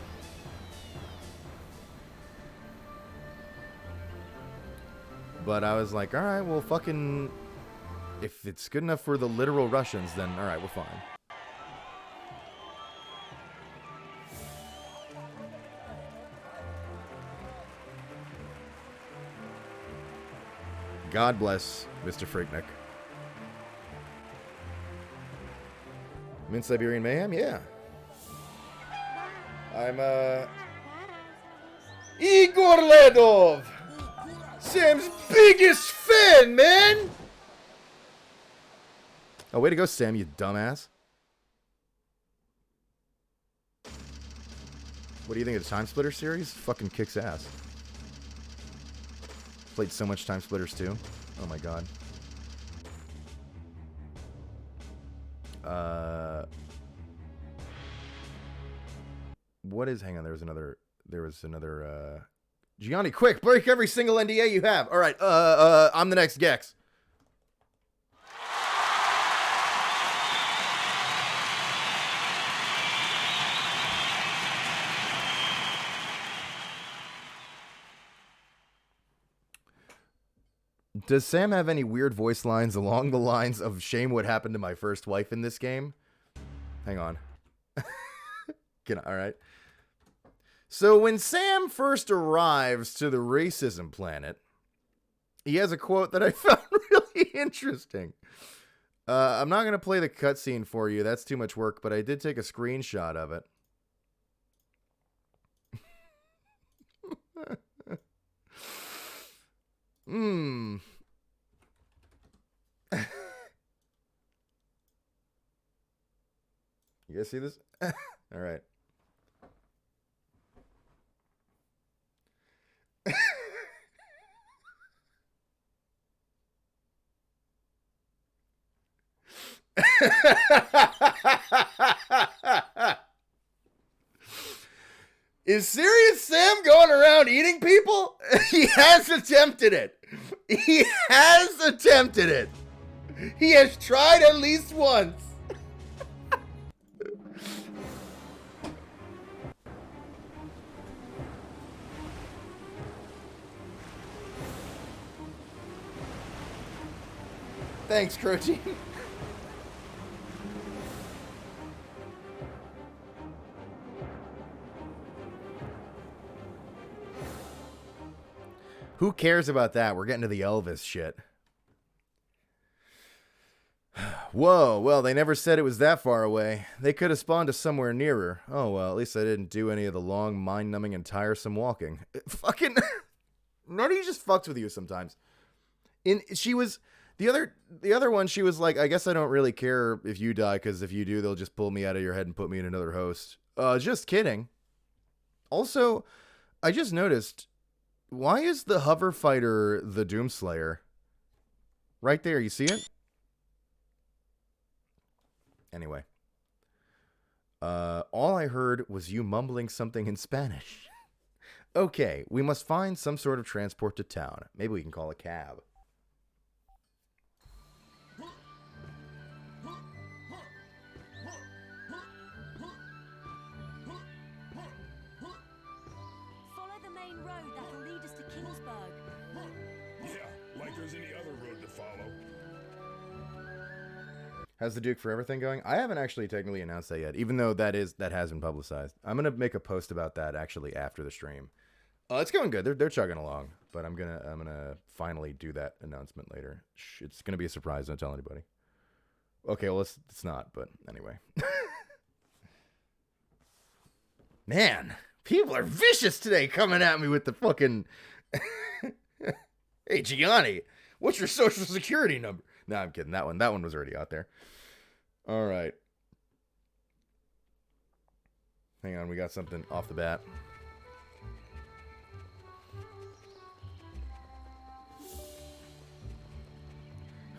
But I was like, all right, well, fucking, if it's good enough for the literal Russians, then all right, we're fine. God bless Mr. Freaknik. I'm in Siberian Mayhem? Yeah. I'm, Igor Ledov! Sam's biggest fan, man! Oh, way to go, Sam, you dumbass. What do you think of the Time Splitter series? Fucking kicks ass. Played so much Time Splitters too. Oh my god. What is... Hang on, there was another... Gianni, quick! Break every single NDA you have! Alright, I'm the next Gex. Does Sam have any weird voice lines along the lines of shame what happened to my first wife in this game? Hang on. All right. So when Sam first arrives to the racism planet, he has a quote that I found really interesting. I'm not going to play the cutscene for you. That's too much work, but I did take a screenshot of it. You guys see this? All right. Is Serious Sam going around eating people? He has attempted it. He has attempted it. He has tried at least once. Thanks, Croce. Who cares about that? We're getting to the Elvis shit. Whoa, well, they never said it was that far away. They could have spawned us somewhere nearer. Oh, well, at least I didn't do any of the long, mind-numbing, and tiresome walking. Fucking... Nobody just fucks with you sometimes. She was... The other one, she was like, I guess I don't really care if you die, because if you do, they'll just pull me out of your head and put me in another host. Just kidding. Also, I just noticed... Why is the hover fighter the Doomslayer? Right there, you see it? Anyway. All I heard was you mumbling something in Spanish. Okay, we must find some sort of transport to town. Maybe we can call a cab. Follow the main road that'll lead us to Kingsburg. Yeah, like there's any other road to follow. How's the Duke Forever thing going? I haven't actually technically announced that yet, even though that has been publicized. I'm gonna make a post about that actually after the stream. It's going good. They're chugging along, but I'm gonna finally do that announcement later. It's gonna be a surprise. Don't tell anybody. Okay, well it's not, but anyway. Man, people are vicious today, coming at me with the fucking. Hey Gianni, what's your social security number? No, I'm kidding. That one was already out there. All right. Hang on, we got something off the bat.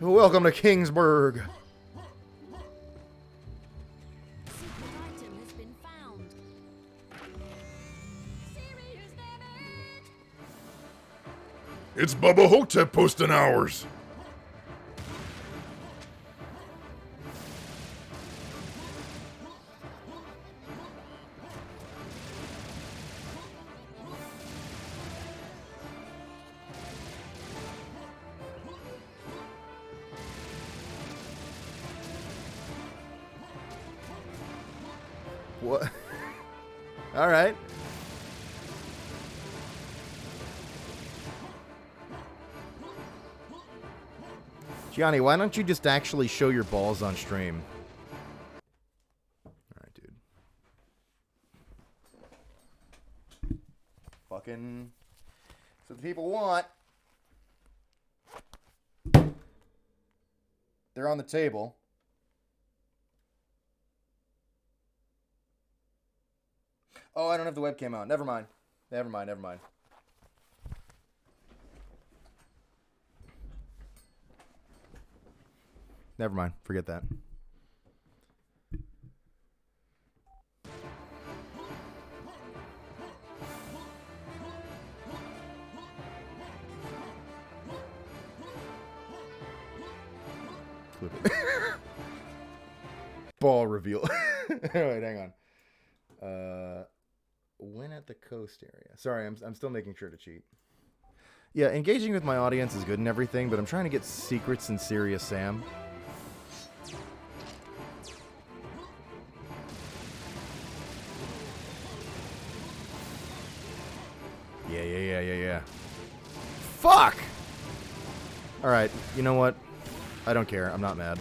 Welcome to Kingsburg. Secret item has been found. Serious damage! It's Bubba Hotep posting hours. What? All right. Gianni, why don't you just actually show your balls on stream? All right, dude. Fucking. That's what the people want. They're on the table. Oh, I don't have the webcam on. Never mind. Never mind. Never mind. Never mind. Forget that. Flip it. Ball reveal. Wait, hang on. Win at the coast area. Sorry, I'm still making sure to cheat. Yeah, engaging with my audience is good and everything, but I'm trying to get secrets in Serious Sam. Yeah. Fuck! Alright, you know what? I don't care. I'm not mad.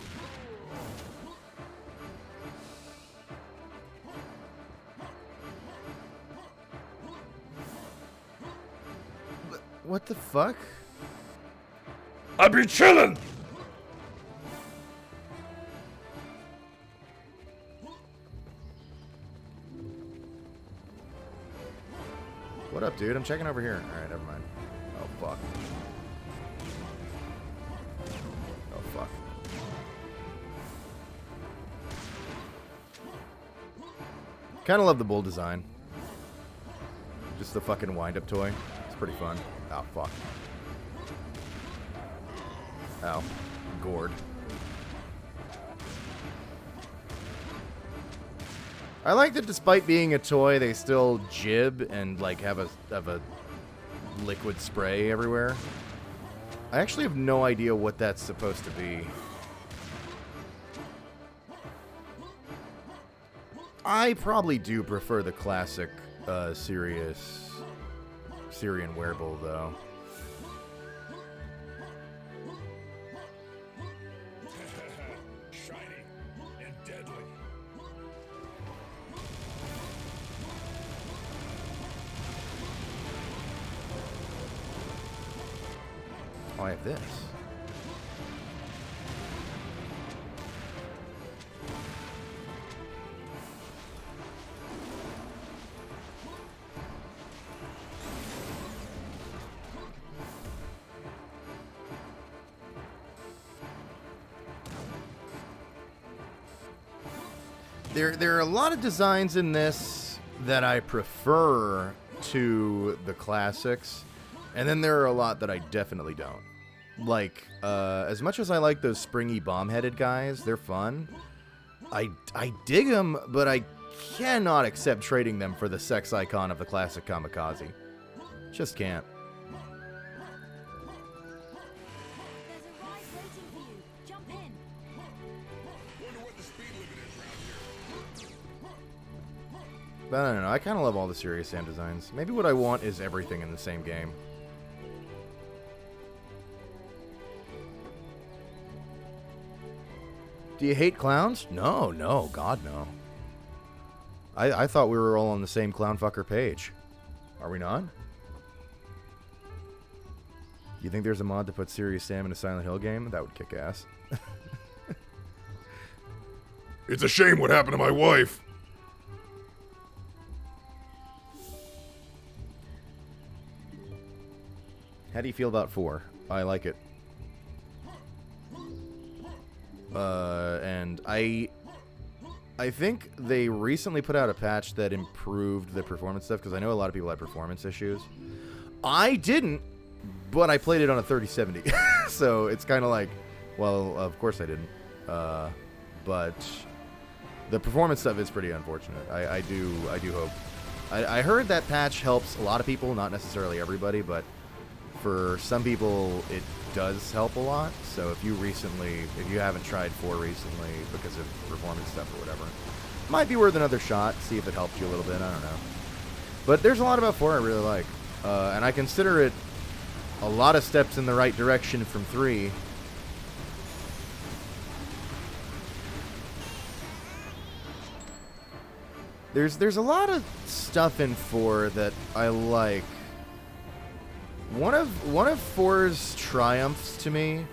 What the fuck? I be chillin'! What up, dude? I'm checking over here. Alright, never mind. Oh, fuck. Oh, fuck. Kinda love the bull design. Just the fucking wind-up toy. It's pretty fun. Oh, fuck. Ow. Gourd. I like that despite being a toy, they still jib and like have a liquid spray everywhere. I actually have no idea what that's supposed to be. I probably do prefer the classic Syrian wearable though. Shiny and deadly. Oh, I have this. There are a lot of designs in this that I prefer to the classics, and then there are a lot that I definitely don't. Like, as much as I like those springy bomb-headed guys, they're fun. I dig them, but I cannot accept trading them for the sex icon of the classic Kamikaze. Just can't. There's a ride waiting for you. Jump in. Wonder what the speed limit is around here. But I don't know, I kind of love all the Serious Sam designs. Maybe what I want is everything in the same game. Do you hate clowns? No, God no. I thought we were all on the same clownfucker page. Are we not? You think there's a mod to put Serious Sam in a Silent Hill game? That would kick ass. It's a shame what happened to my wife. How do you feel about 4? I like it. And I think they recently put out a patch that improved the performance stuff, because I know a lot of people had performance issues. I didn't, but I played it on a 3070. So it's kind of like, well, of course I didn't. But the performance stuff is pretty unfortunate. I do hope. I heard that patch helps a lot of people, not necessarily everybody, but for some people it does help a lot. So if you haven't tried 4 recently because of performance stuff or whatever, might be worth another shot. See if it helps you a little bit. I don't know. But there's a lot about 4 I really like, and I consider it a lot of steps in the right direction from 3. There's a lot of stuff in 4 that I like. One of 4's triumphs to me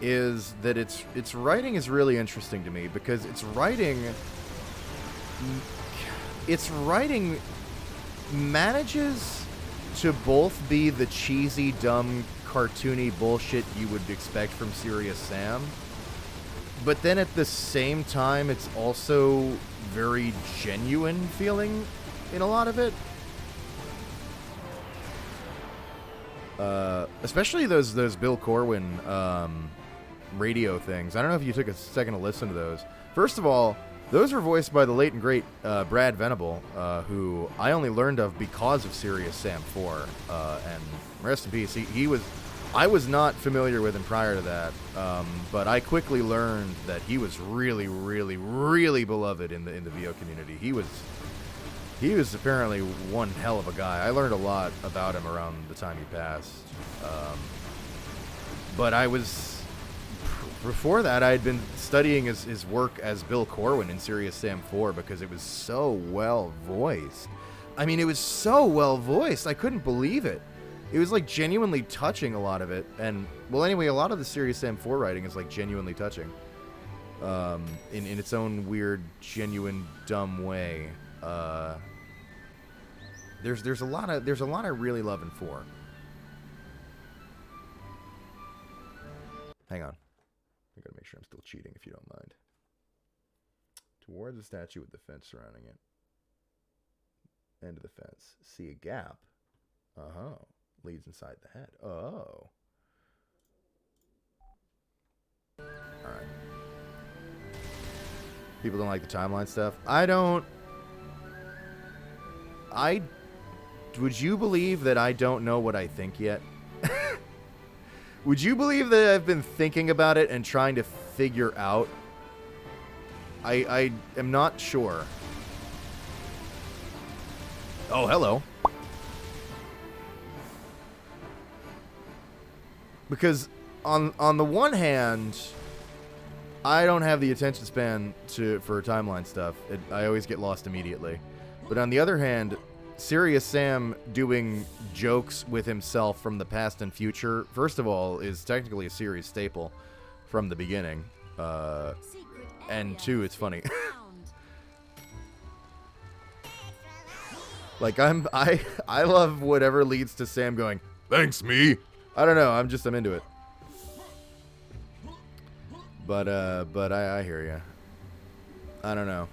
is that its writing is really interesting to me, because its writing manages to both be the cheesy, dumb, cartoony bullshit you would expect from Serious Sam, but then at the same time, it's also very genuine feeling in a lot of it. Especially those Bill Corwin radio things. I don't know if you took a second to listen to those. First of all, those were voiced by the late and great Brad Venable, who I only learned of because of Serious Sam 4. And rest in peace. I was not familiar with him prior to that, but I quickly learned that he was really, really, really beloved in the VO community. He was apparently one hell of a guy. I learned a lot about him around the time he passed. But before that, I had been studying his work as Bill Corwin in Serious Sam 4 because it was so well voiced. I mean, it was so well voiced. I couldn't believe it. It was like genuinely touching, a lot of it. And, well, anyway, a lot of the Serious Sam 4 writing is like genuinely touching. In its own weird, genuine, dumb way. There's a lot I really love in 4. Hang on. I gotta make sure I'm still cheating if you don't mind. Towards the statue with the fence surrounding it. End of the fence. See a gap. Uh-huh. Leads inside the head. Oh. Alright. People don't like the timeline stuff. Would you believe that I don't know what I think yet? Would you believe that I've been thinking about it and trying to figure out? I am not sure. Oh, hello. Because on the one hand, I don't have the attention span for timeline stuff. I always get lost immediately. But on the other hand, Serious Sam doing jokes with himself from the past and future, first of all, is technically a series staple from the beginning. And two, it's funny. Like, I love whatever leads to Sam going, Thanks, me. I don't know, I'm into it. But I hear you. I don't know.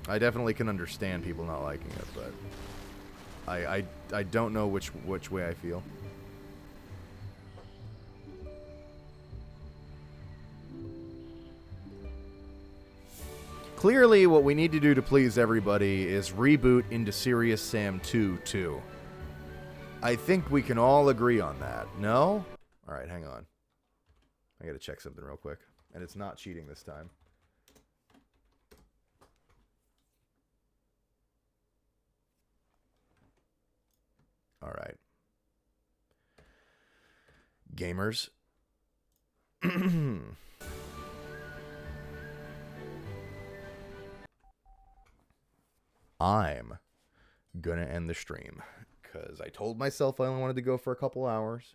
I definitely can understand people not liking it, but I don't know which way I feel. Clearly, what we need to do to please everybody is reboot into Serious Sam 2 too. I think we can all agree on that. No? Alright, hang on. I gotta check something real quick. And it's not cheating this time. Alright. Gamers. I'm gonna end the stream. Because I told myself I only wanted to go for a couple hours.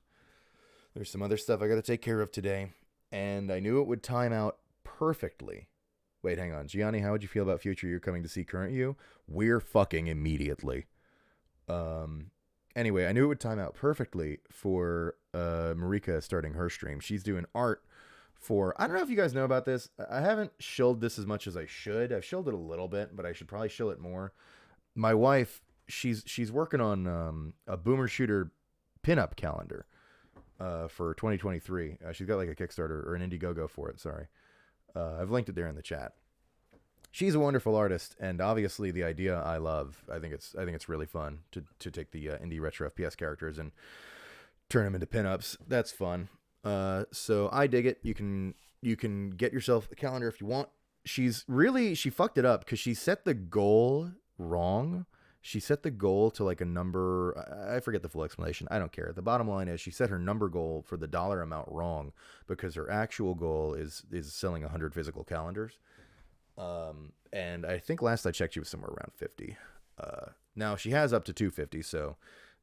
There's some other stuff I gotta take care of today. And I knew it would time out perfectly. Wait, hang on. Gianni, how would you feel about future you coming to see current you? We're fucking immediately. Anyway, I knew it would time out perfectly for Marika starting her stream. She's doing art for... I don't know if you guys know about this. I haven't shilled this as much as I should. I've shilled it a little bit, but I should probably shill it more. My wife, she's working on a Boomer Shooter pinup calendar for 2023. She's got like a Kickstarter or an Indiegogo for it, sorry. I've linked it there in the chat. She's a wonderful artist, and obviously the idea I love. I think it's really fun to take the indie retro FPS characters and turn them into pinups. That's fun. So I dig it. You can get yourself a calendar if you want. She fucked it up because she set the goal wrong. She set the goal to like a number. I forget the full explanation. I don't care. The bottom line is she set her number goal for the dollar amount wrong because her actual goal is selling 100 physical calendars. And I think last I checked, she was somewhere around 50. Now she has up to 250, so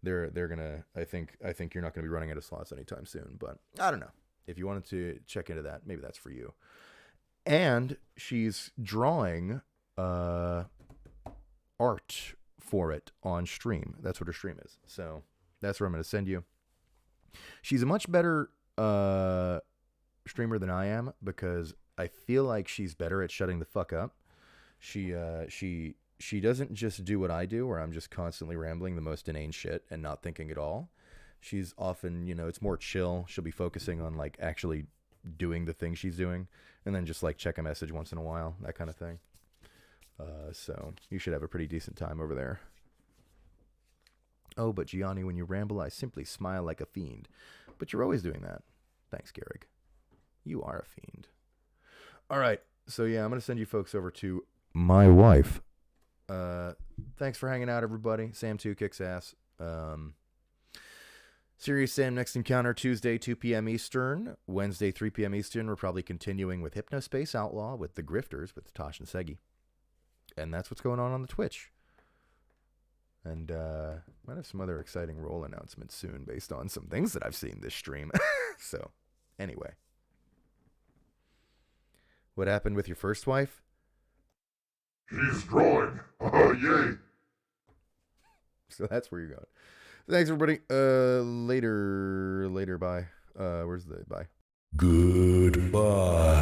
they're gonna. I think you're not gonna be running out of slots anytime soon. But I don't know. If you wanted to check into that, maybe that's for you. And she's drawing art for it on stream. That's what her stream is. So that's where I'm going to send you. She's a much better streamer than I am because I feel like she's better at shutting the fuck up. She doesn't just do what I do, where I'm just constantly rambling the most inane shit and not thinking at all. She's often, it's more chill. She'll be focusing on like actually doing the thing she's doing, and then just like check a message once in a while, that kind of thing. So you should have a pretty decent time over there. Oh, but Gianni, when you ramble, I simply smile like a fiend. But you're always doing that. Thanks, Garrick. You are a fiend. All right. So yeah, I'm going to send you folks over to my wife. Thanks for hanging out, everybody. Sam 2 kicks ass. Serious Sam next encounter Tuesday, 2 p.m. Eastern. Wednesday, 3 p.m. Eastern. We're probably continuing with Hypnospace Outlaw with the Grifters with Tosh and Segi. And that's what's going on the Twitch. And might have some other exciting role announcements soon based on some things that I've seen this stream. So, anyway. What happened with your first wife? She's drawing. Yay. So that's where you're going. Thanks, everybody. Later, bye. Where's the bye? Goodbye.